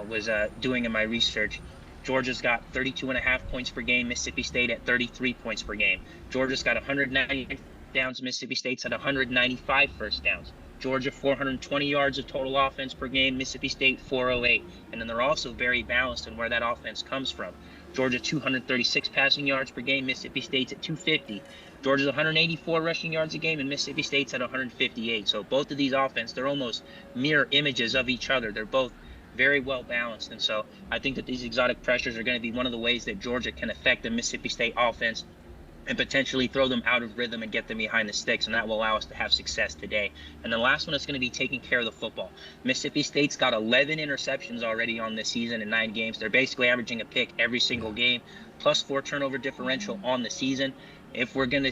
was doing in my research. Georgia's got 32.5 points per game, Mississippi State at 33 points per game. Georgia's got 190 downs, Mississippi State's at 195 first downs. Georgia 420 yards of total offense per game, Mississippi State 408. And then they're also very balanced in where that offense comes from. Georgia 236 passing yards per game, Mississippi State's at 250. Georgia's 184 rushing yards a game, and Mississippi State's at 158. So both of these offenses, they're almost mirror images of each other. They're both very well balanced. And so I think that these exotic pressures are going to be one of the ways that Georgia can affect the Mississippi State offense and potentially throw them out of rhythm and get them behind the sticks, and that will allow us to have success today. And the last one is going to be taking care of the football. Mississippi State's got 11 interceptions already on this season in 9 games. They're basically averaging a pick every single game, plus 4 turnover differential on the season. If we're gonna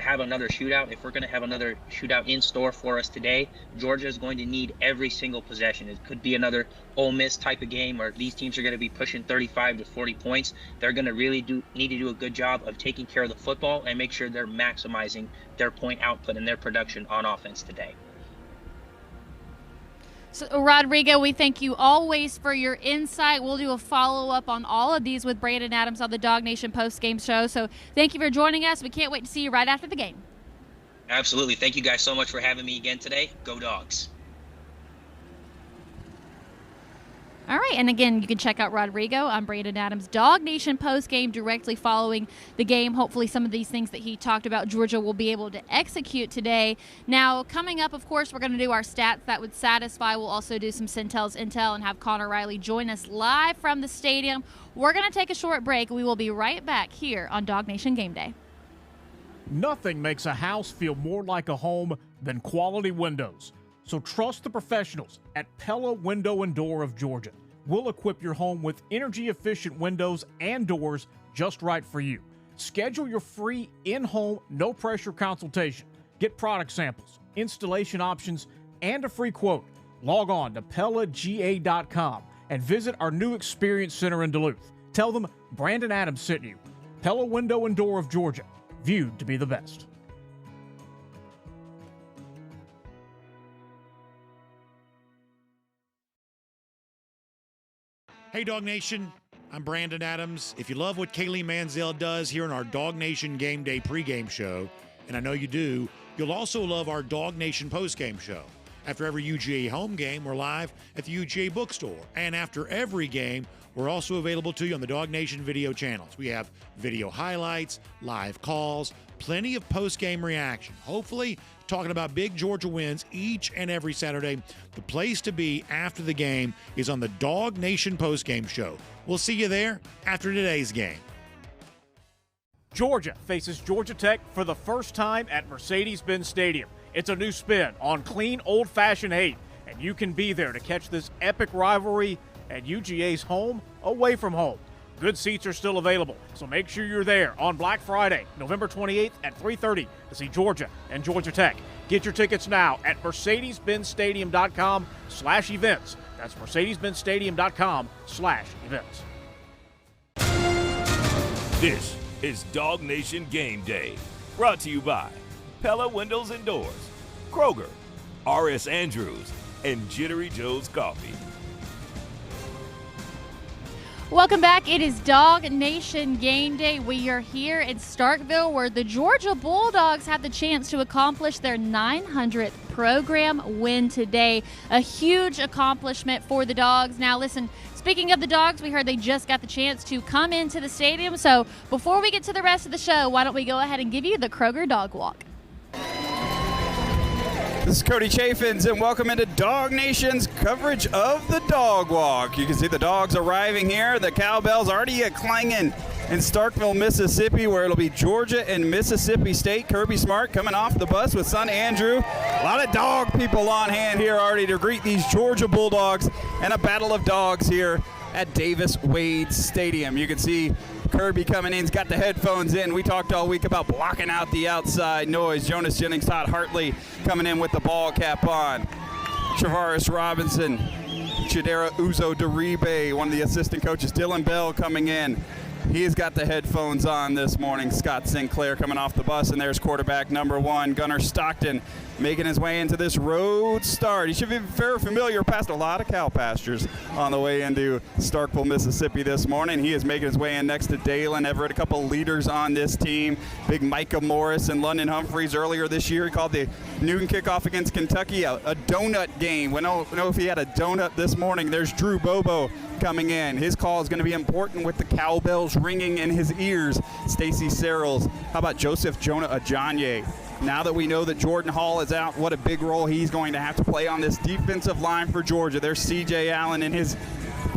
have another shootout in store for us today, Georgia is going to need every single possession. It could be another Ole Miss type of game where these teams are going to be pushing 35 to 40 points. They're going to really need to do a good job of taking care of the football and make sure they're maximizing their point output and their production on offense today. So, Rodrigo, we thank you always for your insight. We'll do a follow-up on all of these with Brandon Adams on the DawgNation post-game show. So thank you for joining us. We can't wait to see you right after the game. Absolutely. Thank you guys so much for having me again today. Go Dogs. All right, and again, you can check out Rodrigo on Brandon Adams' DawgNation post-game directly following the game. Hopefully some of these things that he talked about, Georgia will be able to execute today. Now, coming up, of course, we're going to do our stats that would satisfy. We'll also do some Sentell's Intel and have Connor Riley join us live from the stadium. We're going to take a short break. We will be right back here on DawgNation GameDay. Nothing makes a house feel more like a home than quality windows. So trust the professionals at Pella Window and Door of Georgia. We'll equip your home with energy-efficient windows and doors just right for you. Schedule your free in-home, no-pressure consultation. Get product samples, installation options, and a free quote. Log on to PellaGA.com and visit our new Experience Center in Duluth. Tell them Brandon Adams sent you. Pella Window and Door of Georgia, viewed to be the best. Hey, Dog Nation. I'm Brandon Adams. If you love what Kaylee Mansell does here in our DawgNation GameDay pregame show, and I know you do, you'll also love our DawgNation postgame show. After every UGA home game, we're live at the UGA bookstore. And after every game, we're also available to you on the DawgNation video channels. We have video highlights, live calls, plenty of post-game reaction. Hopefully, talking about big Georgia wins each and every Saturday. The place to be after the game is on the DawgNation postgame show. We'll see you there after today's game. Georgia faces Georgia Tech for the first time at Mercedes-Benz Stadium. It's a new spin on clean, old-fashioned hate, and you can be there to catch this epic rivalry at UGA's home, away from home. Good seats are still available, so make sure you're there on Black Friday, November 28th at 3:30 to see Georgia and Georgia Tech. Get your tickets now at mercedes-benzstadium.com/events. That's mercedes-benzstadium.com/events. This is DawgNation Game Day, brought to you by Pella Windows and Doors, Kroger, R.S. Andrews, and Jittery Joe's Coffee. Welcome back. It is DawgNation Game Day. We are here in Starkville where the Georgia Bulldogs have the chance to accomplish their 900th program win today. A huge accomplishment for the Dogs. Now listen, speaking of the Dogs, we heard they just got the chance to come into the stadium. So before we get to the rest of the show, why don't we go ahead and give you the Kroger Dog Walk. This is Cody Chaffins, and welcome into DawgNation's coverage of the Dog Walk. You can see the dogs arriving here. The cowbells already clanging in Starkville, Mississippi, where it'll be Georgia and Mississippi State. Kirby Smart coming off the bus with son Andrew. A lot of dog people on hand here already to greet these Georgia Bulldogs and a battle of dogs here at Davis Wade Stadium. You can see Kirby coming in. He's got the headphones in. We talked all week about blocking out the outside noise. Jonas Jennings, Todd Hartley coming in with the ball cap on. Travaris Robinson, Chidera Uzo Deribe, one of the assistant coaches. Dylan Bell coming in. He's got the headphones on this morning. Scott Sinclair coming off the bus, and there's quarterback number 1, Gunnar Stockton, making his way into this road start. He should be very familiar, past a lot of cow pastures on the way into Starkville, Mississippi this morning. He is making his way in next to Dalen Everett, a couple leaders on this team. Big Micah Morris and London Humphreys earlier this year. He called the noon kickoff against Kentucky a donut game. We don't know if he had a donut this morning. There's Drew Bobo coming in. His call is going to be important with the cowbells ringing in his ears. Stacy Searles. How about Joseph Jonah Ajanye? Now that we know that Jordan Hall is out, what a big role he's going to have to play on this defensive line for Georgia. There's C.J. Allen in his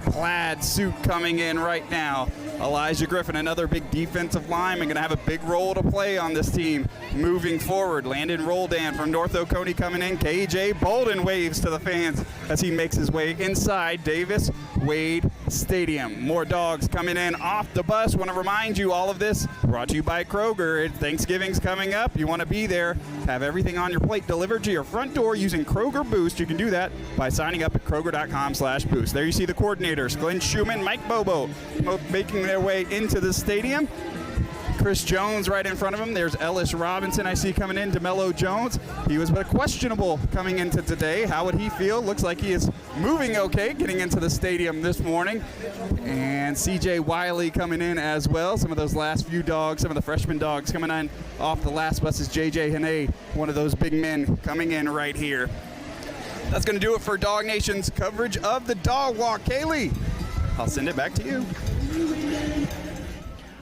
plaid suit coming in right now. Elijah Griffin, another big defensive lineman, going to have a big role to play on this team moving forward. Landon Roldan from North Oconee coming in. KJ Bolden waves to the fans as he makes his way inside Davis Wade Stadium. More dogs coming in off the bus. Want to remind you, all of this brought to you by Kroger. Thanksgiving's coming up. You want to be there, have everything on your plate delivered to your front door using Kroger Boost. You can do that by signing up at Kroger.com/boost. There you see the coordinators, Glenn Schumann, Mike Bobo, making their way into the stadium. Chris Jones right in front of him. There's Ellis Robinson I see coming in. DeMello Jones. He was questionable coming into today. How would he feel? Looks like he is moving okay getting into the stadium this morning. And C.J. Wiley coming in as well. Some of those last few dogs, some of the freshman dogs coming in off the last bus is J.J. Hene, one of those big men coming in right here. That's going to do it for DawgNation's coverage of the Dog Walk. Kaylee, I'll send it back to you.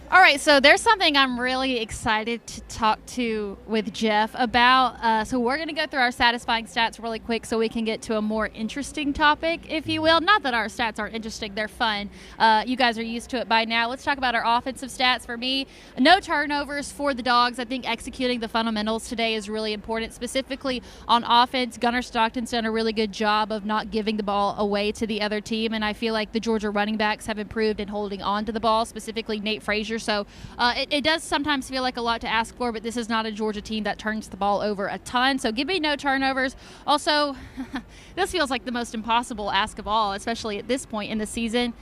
All right, so there's something I'm really excited to talk to with Jeff about. So we're going to go through our satisfying stats really quick so we can get to a more interesting topic, if you will. Not that our stats aren't interesting. They're fun. You guys are used to it by now. Let's talk about our offensive stats. For me, no turnovers for the Dogs. I think executing the fundamentals today is really important, specifically on offense. Gunnar Stockton's done a really good job of not giving the ball away to the other team, and I feel like the Georgia running backs have improved in holding on to the ball, specifically Nate Frazier. So it does sometimes feel like a lot to ask for, but this is not a Georgia team that turns the ball over a ton. So give me no turnovers. Also, this feels like the most impossible ask of all, especially at this point in the season.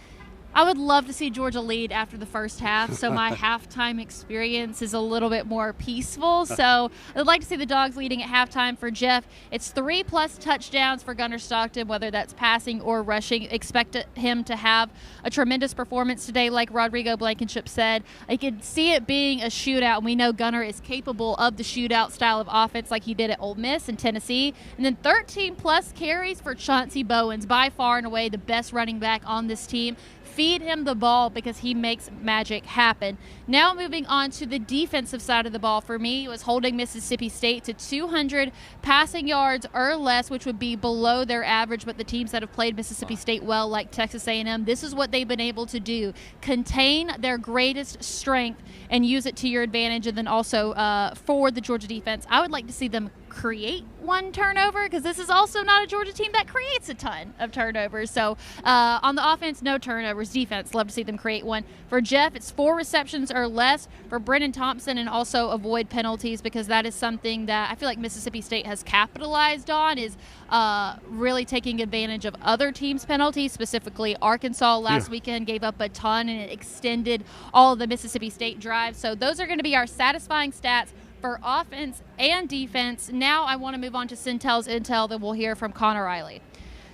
I would love to see Georgia lead after the first half, so my halftime experience is a little bit more peaceful. So I'd like to see the Dogs leading at halftime. For Jeff, it's 3+ touchdowns for Gunnar Stockton, whether that's passing or rushing. Expect him to have a tremendous performance today, like Rodrigo Blankenship said. I could see it being a shootout, and we know Gunnar is capable of the shootout style of offense like he did at Ole Miss and Tennessee. And then 13+ carries for Chauncey Bowens, by far and away the best running back on this team. Feed him the ball because he makes magic happen. Now moving on to the defensive side of the ball, for me, it was holding Mississippi State to 200 passing yards or less, which would be below their average, but the teams that have played Mississippi State well, like Texas A&M, this is what they've been able to do. Contain their greatest strength and use it to your advantage. And then also for the Georgia defense, I would like to see them create one turnover, because this is also not a Georgia team that creates a ton of turnovers. So on the offense, no turnovers. Defense, love to see them create one. For Jeff, it's 4 receptions or less for Brennan Thompson, and also avoid penalties, because that is something that I feel like Mississippi State has capitalized on, is really taking advantage of other teams' penalties. Specifically, Arkansas last weekend gave up a ton, and it extended all of the Mississippi State drives. So those are going to be our satisfying stats for offense and defense. Now I want to move on to Sentell's intel that we'll hear from Connor Riley.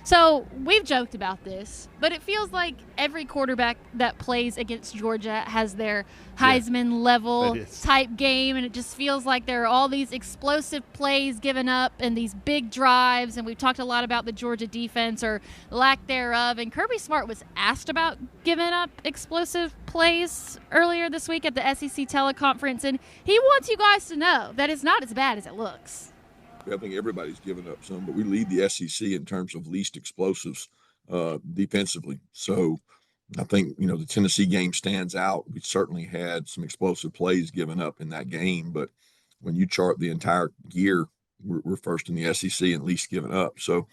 So we've joked about this, but it feels like every quarterback that plays against Georgia has their Heisman level type game, and it just feels like there are all these explosive plays given up and these big drives, and we've talked a lot about the Georgia defense or lack thereof, and Kirby Smart was asked about giving up explosive plays earlier this week at the SEC teleconference, and he wants you guys to know that it's not as bad as it looks. I think everybody's given up some, but we lead the SEC in terms of least explosives defensively. So I think, the Tennessee game stands out. We certainly had some explosive plays given up in that game, but when you chart the entire year, we're first in the SEC and least given up. So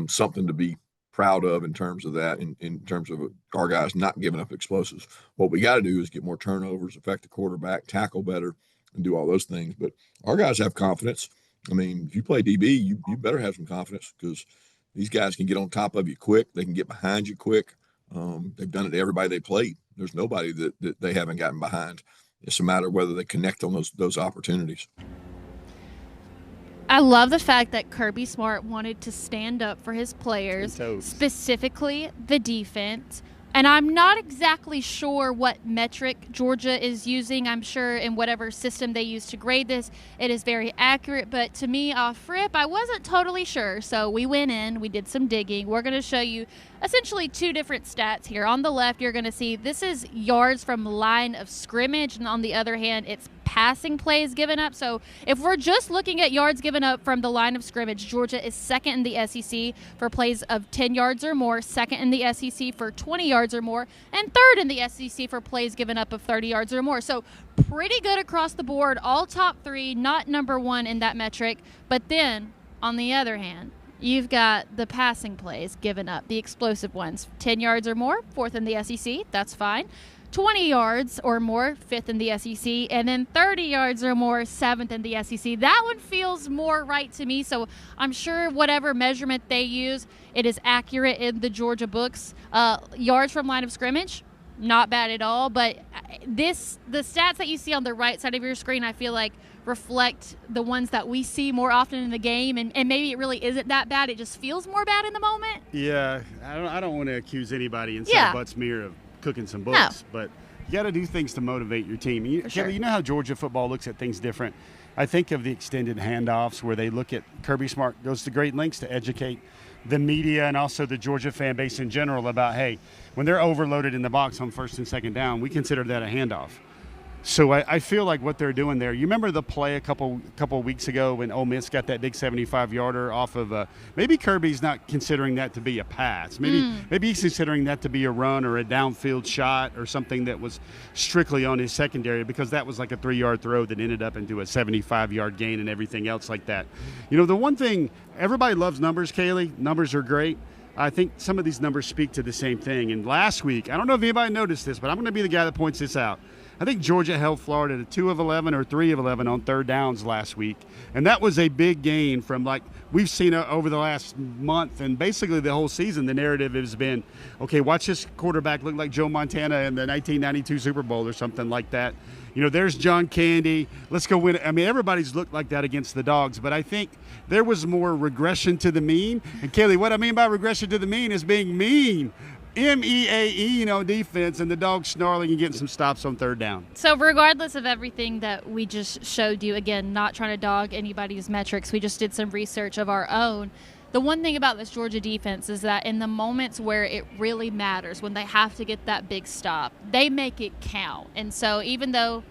something to be proud of in terms of that, in terms of our guys not giving up explosives. What we got to do is get more turnovers, affect the quarterback, tackle better, and do all those things. But our guys have confidence. I mean, if you play DB, you better have some confidence, because these guys can get on top of you quick. They can get behind you quick. They've done it to everybody they played. There's nobody that they haven't gotten behind. It's a matter of whether they connect on those opportunities. I love the fact that Kirby Smart wanted to stand up for his players, specifically the defense. And I'm not exactly sure what metric Georgia is using. I'm sure in whatever system they use to grade this, it is very accurate. But to me, off rip, I wasn't totally sure. So we went in, we did some digging. We're going to show you essentially 2 different stats here. On the left, you're going to see this is yards from line of scrimmage. And on the other hand, it's passing plays given up. So if we're just looking at yards given up from the line of scrimmage, Georgia is second in the SEC for plays of 10 yards or more, second in the SEC for 20 yards or more, and third in the SEC for plays given up of 30 yards or more. So pretty good across the board, all top 3, not number 1 in that metric. But then on the other hand, you've got the passing plays given up, the explosive ones. 10 yards or more, 4th in the SEC, that's fine. 20 yards or more, 5th in the SEC, and then 30 yards or more, 7th in the SEC. That one feels more right to me, so I'm sure whatever measurement they use, it is accurate in the Georgia books. Yards from line of scrimmage, not bad at all, but the stats that you see on the right side of your screen, I feel like reflect the ones that we see more often in the game, and maybe it really isn't that bad. It just feels more bad in the moment. Yeah, I don't want to accuse anybody inside Butts Mirror of cooking some books, but you got to do things to motivate your team. Kaylee, you know how Georgia football looks at things different. I think of the extended handoffs where they look at Kirby Smart goes to great lengths to educate the media and also the Georgia fan base in general about, hey, when they're overloaded in the box on 1st and 2nd down, we consider that a handoff. So I feel like what they're doing there, you remember the play a couple weeks ago when Ole Miss got that big 75-yarder off of maybe Kirby's not considering that to be a pass. Maybe he's considering that to be a run or a downfield shot or something that was strictly on his secondary, because that was like a 3-yard throw that ended up into a 75-yard gain and everything else like that. The one thing, everybody loves numbers, Kaylee. Numbers are great. I think some of these numbers speak to the same thing. And last week, I don't know if anybody noticed this, but I'm going to be the guy that points this out. I think Georgia held Florida to 2 of 11 or 3 of 11 on third downs last week. And that was a big gain from like we've seen over the last month and basically the whole season. The narrative has been, okay, watch this quarterback look like Joe Montana in the 1992 Super Bowl or something like that. You know, there's John Candy. Let's go win. I mean, everybody's looked like that against the Dogs, but I think there was more regression to the mean. And Kaylee, what I mean by regression to the mean is being mean. MEAE, defense, and the Dogs snarling and getting some stops on third down. So regardless of everything that we just showed you, again, not trying to dog anybody's metrics, we just did some research of our own. The one thing about this Georgia defense is that in the moments where it really matters, when they have to get that big stop, they make it count. And so even though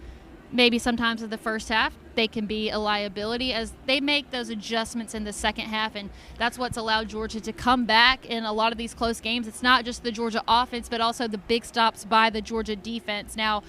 maybe sometimes in the first half they can be a liability, as they make those adjustments in the second half, and that's what's allowed Georgia to come back in a lot of these close games. It's not just the Georgia offense, but also the big stops by the Georgia defense. Now,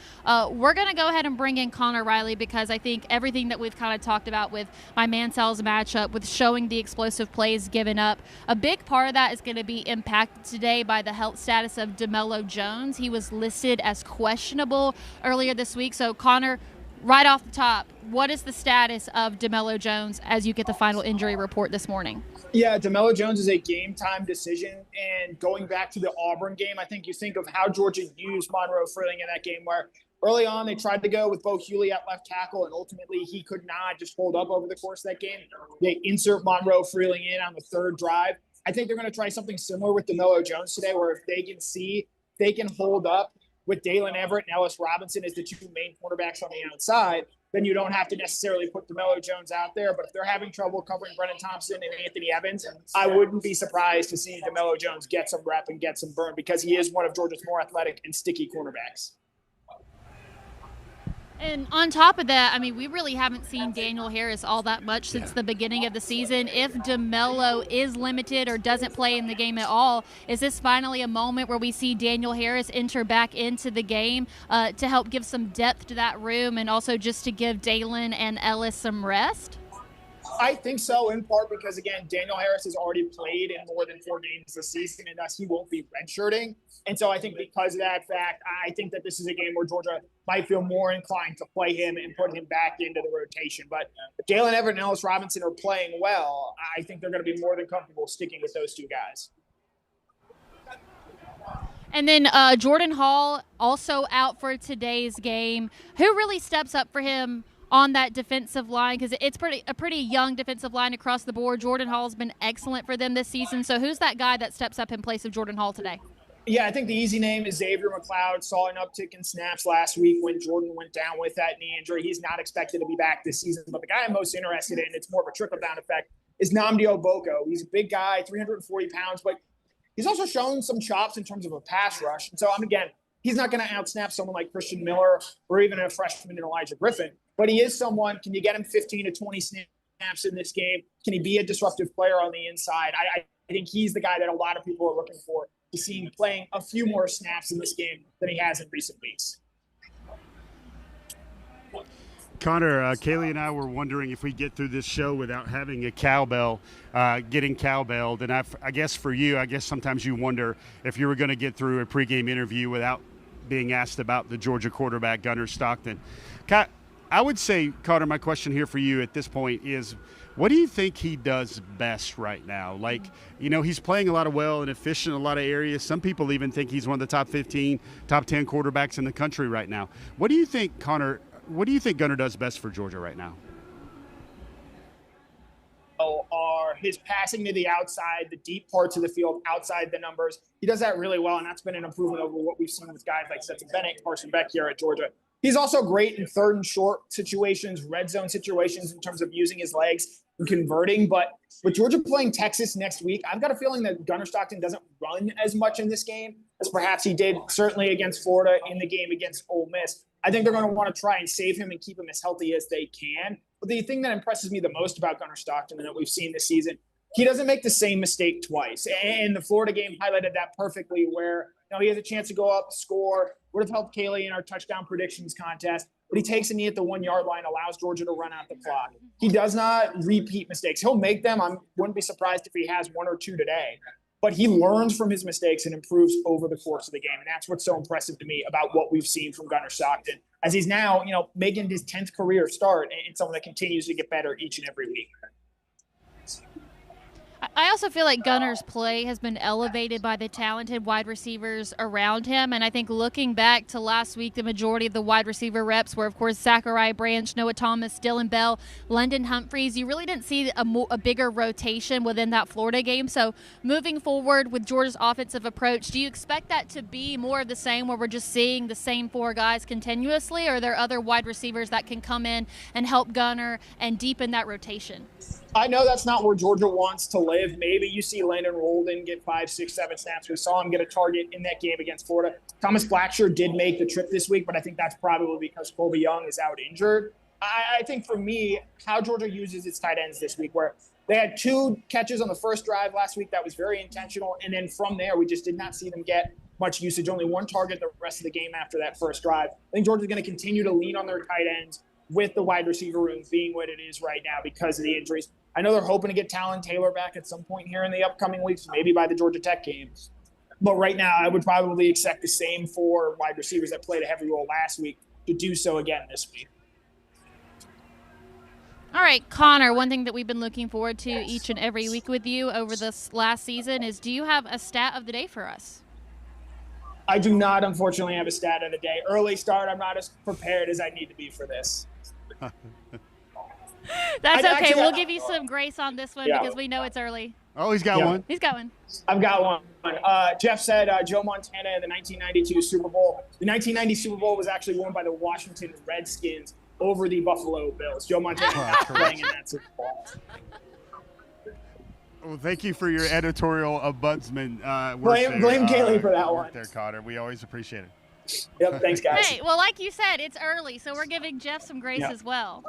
we're going to go ahead and bring in Connor Riley, because I think everything that we've kind of talked about with my Mansell's matchup, with showing the explosive plays given up, a big part of that is going to be impacted today by the health status of DeMello Jones. He was listed as questionable earlier this week. So, Connor, right off the top, what is the status of DeMello Jones as you get the final injury report this morning? Yeah, DeMello Jones is a game-time decision. And going back to the Auburn game, I think you think of how Georgia used Monroe Freeling in that game, where early on they tried to go with Bo Hewley at left tackle, and ultimately he could not just hold up over the course of that game. They insert Monroe Freeling in on the third drive. I think they're going to try something similar with DeMello Jones today, where if they can see they can hold up with Dalen Everett and Ellis Robinson as the two main cornerbacks on the outside, then you don't have to necessarily put DeMello Jones out there. But if they're having trouble covering Brennan Thompson and Anthony Evans, I wouldn't be surprised to see DeMello Jones get some rep and get some burn, because he is one of Georgia's more athletic and sticky cornerbacks. And on top of that, I mean, we really haven't seen Daniel Harris all that much since the beginning of the season. If DeMello is limited or doesn't play in the game at all, is this finally a moment where we see Daniel Harris enter back into the game to help give some depth to that room, and also just to give Dalen and Ellis some rest? I think so, in part because, again, Daniel Harris has already played in more than 4 games this season, and thus he won't be redshirting. And so I think because of that fact, I think that this is a game where Georgia might feel more inclined to play him and put him back into the rotation. But if Dalen Everett and Ellis Robinson are playing well, I think they're going to be more than comfortable sticking with those two guys. And then Jordan Hall also out for today's game. Who really steps up for him on that defensive line? Because it's a pretty young defensive line across the board. Jordan Hall's been excellent for them this season. So who's that guy that steps up in place of Jordan Hall today? Yeah, I think the easy name is Xavier McLeod. Saw an uptick in snaps last week when Jordan went down with that knee injury. He's not expected to be back this season. But the guy I'm most interested in, it's more of a trickle-down effect, is Nnamdi Oboko. He's a big guy, 340 pounds, but he's also shown some chops in terms of a pass rush. And so, again, he's not going to outsnap someone like Christian Miller or even a freshman in Elijah Griffin. But he is someone, can you get him 15 to 20 snaps in this game? Can he be a disruptive player on the inside? I think he's the guy that a lot of people are looking for to see him playing a few more snaps in this game than he has in recent weeks. Connor, Kaylee and I were wondering if we get through this show without having a cowbell, getting cowbelled. And I guess for you, sometimes you wonder if you were going to get through a pregame interview without being asked about the Georgia quarterback, Gunnar Stockton. I would say, Connor, my question here for you at this point is, what do you think he does best right now? Like, he's playing a lot of well and efficient in a lot of areas. Some people even think he's one of the top 15, top 10 quarterbacks in the country right now. What do you think, Connor, what do you think Gunnar does best for Georgia right now? Are his passing to the outside, the deep parts of the field, outside the numbers. He does that really well, and that's been an improvement over what we've seen with guys like Stetson Bennett, Carson Beck here at Georgia. He's also great in third and short situations, red zone situations in terms of using his legs and converting. But with Georgia playing Texas next week, I've got a feeling that Gunnar Stockton doesn't run as much in this game as perhaps he did certainly against Florida in the game against Ole Miss. I think they're going to want to try and save him and keep him as healthy as they can. But the thing that impresses me the most about Gunnar Stockton and that we've seen this season, he doesn't make the same mistake twice. And the Florida game highlighted that perfectly, where he has a chance to go up, score, would have helped Kaylee in our touchdown predictions contest, but he takes a knee at the 1 yard line, allows Georgia to run out the clock. He does not repeat mistakes. He'll make them. I wouldn't be surprised if he has 1 or 2 today. but he learns from his mistakes and improves over the course of the game. And that's what's so impressive to me about what we've seen from Gunnar Stockton, as he's now, making his 10th career start and someone that continues to get better each and every week. I also feel like Gunnar's play has been elevated by the talented wide receivers around him. And I think looking back to last week, the majority of the wide receiver reps were, of course, Zachariah Branch, Noah Thomas, Dylan Bell, London Humphreys. You really didn't see a bigger rotation within that Florida game. So moving forward with Georgia's offensive approach, do you expect that to be more of the same, where we're just seeing the same 4 guys continuously, or are there other wide receivers that can come in and help Gunnar and deepen that rotation? I know that's not where Georgia wants to live. Maybe you see Landon Rolden get 5, 6, 7 snaps. We saw him get a target in that game against Florida. Thomas Blackshear did make the trip this week, but I think that's probably because Colby Young is out injured. I think for me, how Georgia uses its tight ends this week, where they had 2 catches on the first drive last week. That was very intentional. And then from there, we just did not see them get much usage. Only 1 target the rest of the game after that first drive. I think Georgia's going to continue to lean on their tight ends, with the wide receiver room being what it is right now because of the injuries. I know they're hoping to get Talon Taylor back at some point here in the upcoming weeks, maybe by the Georgia Tech game. But right now, I would probably expect the same 4 wide receivers that played a heavy role last week to do so again this week. All right, Connor, one thing that we've been looking forward to each and every week with you over this last season is, do you have a stat of the day for us? I do not, unfortunately, have a stat of the day. Early start, I'm not as prepared as I need to be for this. That's okay. We'll give you some grace on this one because we know it's early. Oh, he's got one. He's got one. I've got one. Jeff said Joe Montana in the 1992 Super Bowl. The 1990 Super Bowl was actually won by the Washington Redskins over the Buffalo Bills. Joe Montana playing in that Super Bowl. Well, thank you for your editorial ombudsman. Blame Kaylee for that one. There, Connor. We always appreciate it. Yep, thanks, guys. Hey, well, like you said, it's early, so we're giving Jeff some grace as well.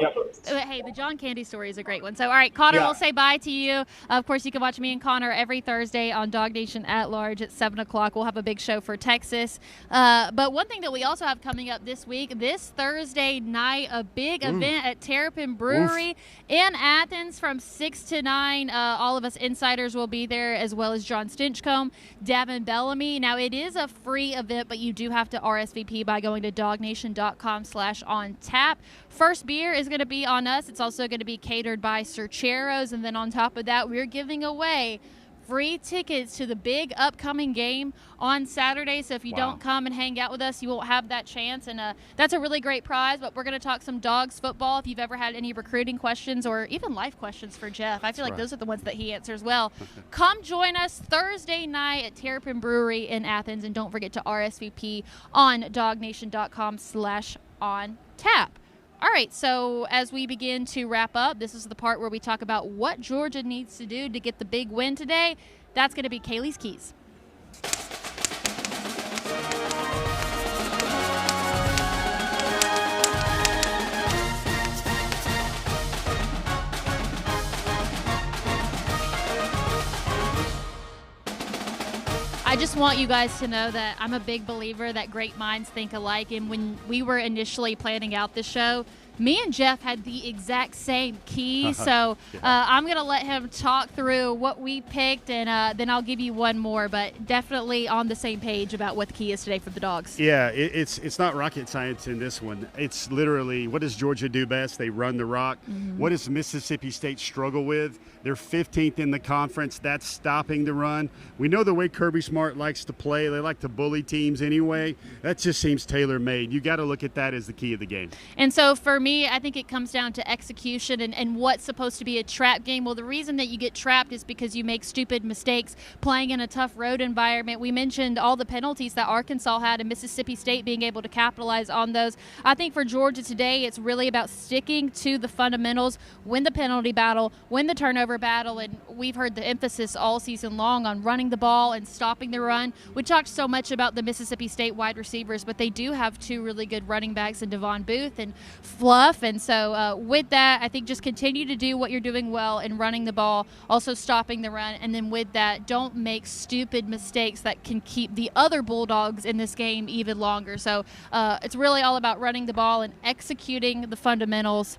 Yep. Hey, the John Candy story is a great one. So, all right, Connor, we'll say bye to you. Of course, you can watch me and Connor every Thursday on Dog Nation at Large at 7 o'clock. We'll have a big show for Texas. But one thing that we also have coming up this week, this Thursday night, a big event at Terrapin Brewery in Athens from 6 to 9. All of us insiders will be there, as well as John Stinchcomb, Davin Bellamy. Now, it is a free event, but you do have to RSVP by going to DawgNation.com/on-tap. First beer is going to be on us. It's also going to be catered by Cercheros. And then on top of that, we're giving away free tickets to the big upcoming game on Saturday. So if you don't come and hang out with us, you won't have that chance. And that's a really great prize. But we're going to talk some Dogs football. If you've ever had any recruiting questions or even life questions for Jeff, I feel like those are the ones that he answers well. Come join us Thursday night at Terrapin Brewery in Athens. And don't forget to RSVP on DawgNation.com/on-tap. All right, so as we begin to wrap up, this is the part where we talk about what Georgia needs to do to get the big win today. That's going to be Kaylee's Keys. I just want you guys to know that I'm a big believer that great minds think alike. And when we were initially planning out this show, me and Jeff had the exact same key. So I'm going to let him talk through what we picked, and then I'll give you one more. But definitely on the same page about what the key is today for the Dogs. Yeah, it's not rocket science in this one. It's literally, what does Georgia do best? They run the rock. What does Mississippi State struggle with? They're 15th in the conference. That's stopping the run. We know the way Kirby Smart likes to play. They like to bully teams anyway. That just seems tailor-made. You got to look at that as the key of the game. And so for me, I think it comes down to execution and what's supposed to be a trap game. Well, the reason that you get trapped is because you make stupid mistakes playing in a tough road environment. We mentioned all the penalties that Arkansas had and Mississippi State being able to capitalize on those. I think for Georgia today, it's really about sticking to the fundamentals, win the penalty battle, win the turnover battle, and we've heard the emphasis all season long on running the ball and stopping the run. We talked so much about the Mississippi State wide receivers, but they do have 2 really good running backs in Devon Booth and Fluff. And so with that, I think just continue to do what you're doing well in running the ball, also stopping the run. And then with that, don't make stupid mistakes that can keep the other Bulldogs in this game even longer. So it's really all about running the ball and executing the fundamentals.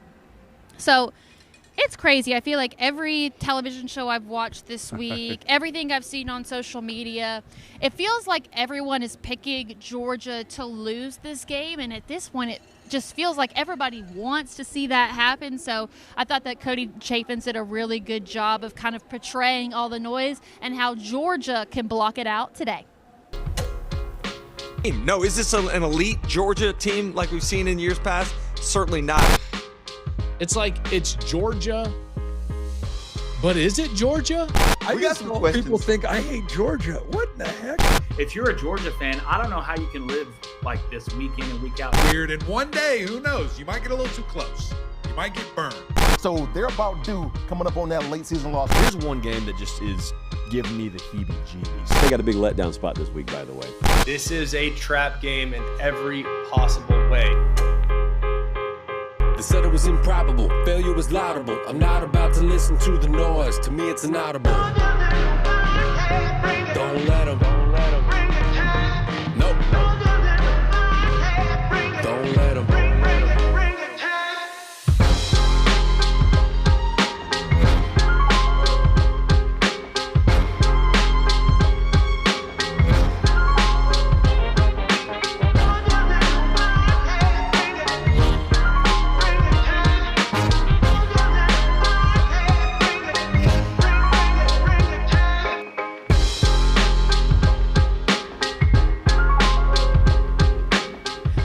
So It's crazy. I feel like every television show I've watched this week, everything I've seen on social media, it feels like everyone is picking Georgia to lose this game. And at this point, it just feels like everybody wants to see that happen. So I thought that Cody Chaffins did a really good job of kind of portraying all the noise and how Georgia can block it out today. No, is this an elite Georgia team like we've seen in years past? Certainly not. It's like it's Georgia, but is it Georgia? I got some questions. People think I hate Georgia. What the heck? If you're a Georgia fan, I don't know how you can live like this week in and week out. Weird, and one day, who knows? You might get a little too close. You might get burned. So they're about due coming up on that late season loss. Here's one game that just is giving me the heebie-jeebies. They got a big letdown spot this week, by the way. This is a trap game in every possible way. They said it was improbable, failure was laudable. I'm not about to listen to the noise, to me it's inaudible. Don't let them. Nope. Don't let them.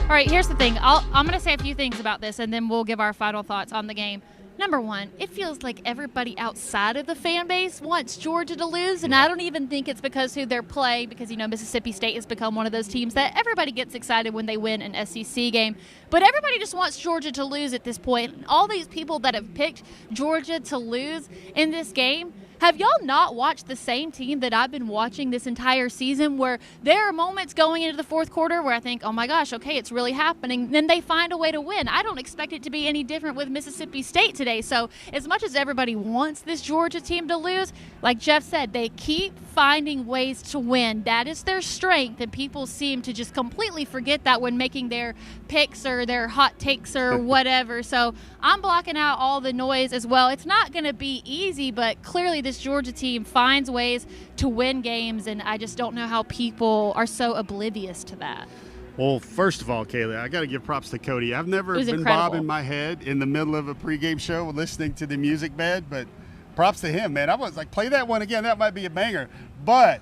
All right, here's the thing. I'm going to say a few things about this, and then we'll give our final thoughts on the game. Number one, it feels like everybody outside of the fan base wants Georgia to lose, and I don't even think it's because who they're playing, because, Mississippi State has become one of those teams that everybody gets excited when they win an SEC game. But everybody just wants Georgia to lose at this point. All these people that have picked Georgia to lose in this game, have y'all not watched the same team that I've been watching this entire season, where there are moments going into the fourth quarter where I think, oh my gosh, okay, it's really happening. Then they find a way to win. I don't expect it to be any different with Mississippi State today. So as much as everybody wants this Georgia team to lose, like Jeff said, they keep finding ways to win. That is their strength, and people seem to just completely forget that when making their picks or their hot takes or whatever. So I'm blocking out all the noise as well. It's not going to be easy, but clearly this Georgia team finds ways to win games, and I just don't know how people are so oblivious to that. Well, first of all, Kaylee, I got to give props to Cody. I've never been incredible. bobbing my head in the middle of a pregame show listening to the music bed, but props to him, man. I was like, play that one again. That might be a banger. But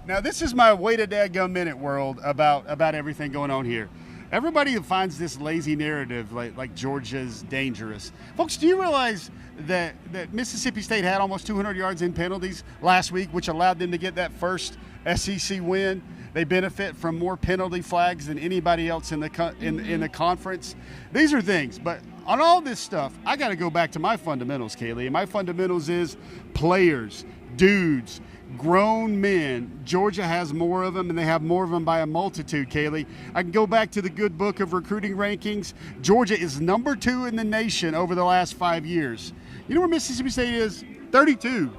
now this is my wait a dadgum minute world about everything going on here. Everybody finds this lazy narrative like Georgia's dangerous. Folks, do you realize that Mississippi State had almost 200 yards in penalties last week, which allowed them to get that first SEC win? They benefit from more penalty flags than anybody else in the conference. These are things, but on all this stuff, I got to go back to my fundamentals, Kaylee. And my fundamentals is players, dudes, grown men. Georgia has more of them, and they have more of them by a multitude, Kaylee. I can go back to the good book of recruiting rankings. Georgia is number 2 in the nation over the last 5 years. You know where Mississippi State is? 32.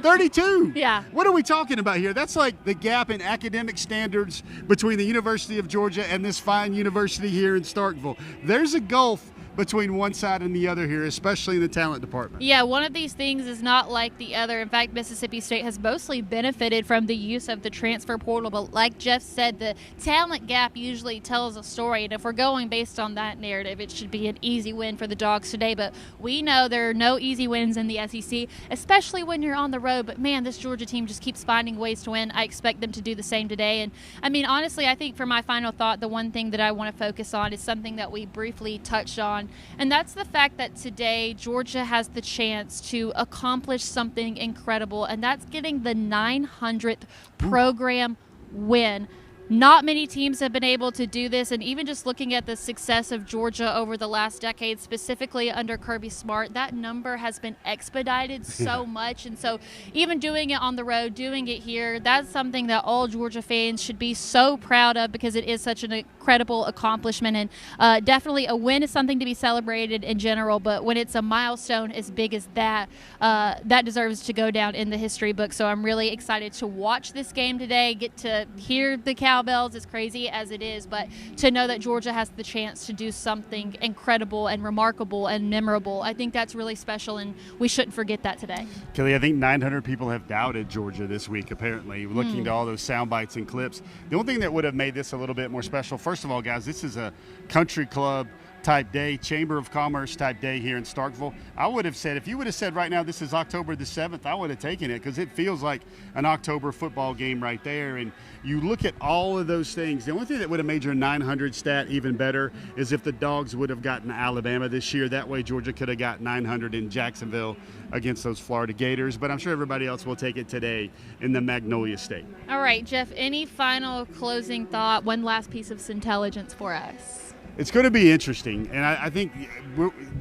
32. Yeah. What are we talking about here? That's like the gap in academic standards between the University of Georgia and this fine university here in Starkville. There's a gulf between one side and the other here, especially in the talent department. Yeah, one of these things is not like the other. In fact, Mississippi State has mostly benefited from the use of the transfer portal. But like Jeff said, the talent gap usually tells a story. And if we're going based on that narrative, it should be an easy win for the Dogs today. But we know there are no easy wins in the SEC, especially when you're on the road. But, man, this Georgia team just keeps finding ways to win. I expect them to do the same today. And, I mean, honestly, I think for my final thought, the one thing that I want to focus on is something that we briefly touched on. And that's the fact that today Georgia has the chance to accomplish something incredible, and that's getting the 900th program win. Not many teams have been able to do this, and even just looking at the success of Georgia over the last decade, specifically under Kirby Smart, that number has been expedited so much. And so even doing it on the road, doing it here, that's something that all Georgia fans should be so proud of, because it is such an incredible accomplishment. And definitely a win is something to be celebrated in general, but when it's a milestone as big as that, that deserves to go down in the history book. So I'm really excited to watch this game today, get to hear the Cowboys cowbells, as crazy as it is, but to know that Georgia has the chance to do something incredible and remarkable and memorable, I think that's really special, and we shouldn't forget that today. Kelly, I think 900 people have doubted Georgia this week, apparently, looking to all those sound bites and clips. The only thing that would have made this a little bit more special, first of all, guys, this is a country club type day, Chamber of Commerce type day here in Starkville. I would have said, if you would have said right now this is October the 7th, I would have taken it, because it feels like an October football game right there. And you look at all of those things. The only thing that would have made your 900 stat even better is if the Dogs would have gotten Alabama this year. That way Georgia could have got 900 in Jacksonville against those Florida Gators. But I'm sure everybody else will take it today in the Magnolia State. All right, Jeff, any final closing thought, one last piece of intelligence for us? It's going to be interesting, and I think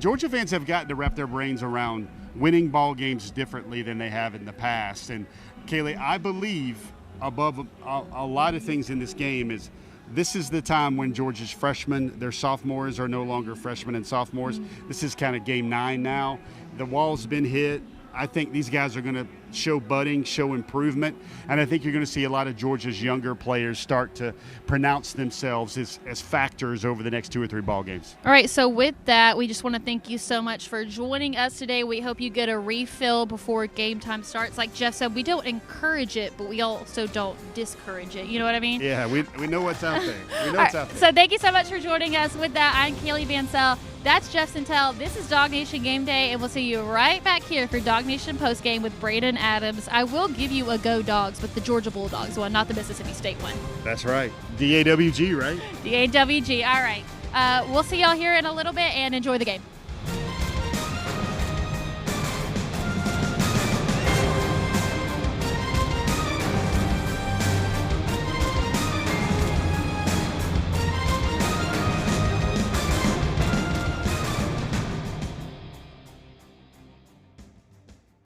Georgia fans have gotten to wrap their brains around winning ball games differently than they have in the past. And Kaylee, I believe above a lot of things in this game is this is the time when Georgia's freshmen, their sophomores are no longer freshmen and sophomores. This is kind of game 9 now. The wall's been hit. I think these guys are going to show budding, show improvement, and I think you're going to see a lot of Georgia's younger players start to pronounce themselves as factors over the next 2 or 3 ball games. All right, so with that, we just want to thank you so much for joining us today. We hope you get a refill before game time starts. Like Jeff said, we don't encourage it, but we also don't discourage it. You know what I mean? Yeah, we know what's out there. We know what's out there. So thank you so much for joining us. With that, I'm Kaylee Mansell. That's Jeff Sentell. This is DawgNation Game Day, and we'll see you right back here for DawgNation Postgame with Braden Adams. I will give you a Go Dogs, but the Georgia Bulldogs one, not the Mississippi State one. That's right. DAWG, right? DAWG. All right. We'll see y'all here in a little bit, and enjoy the game.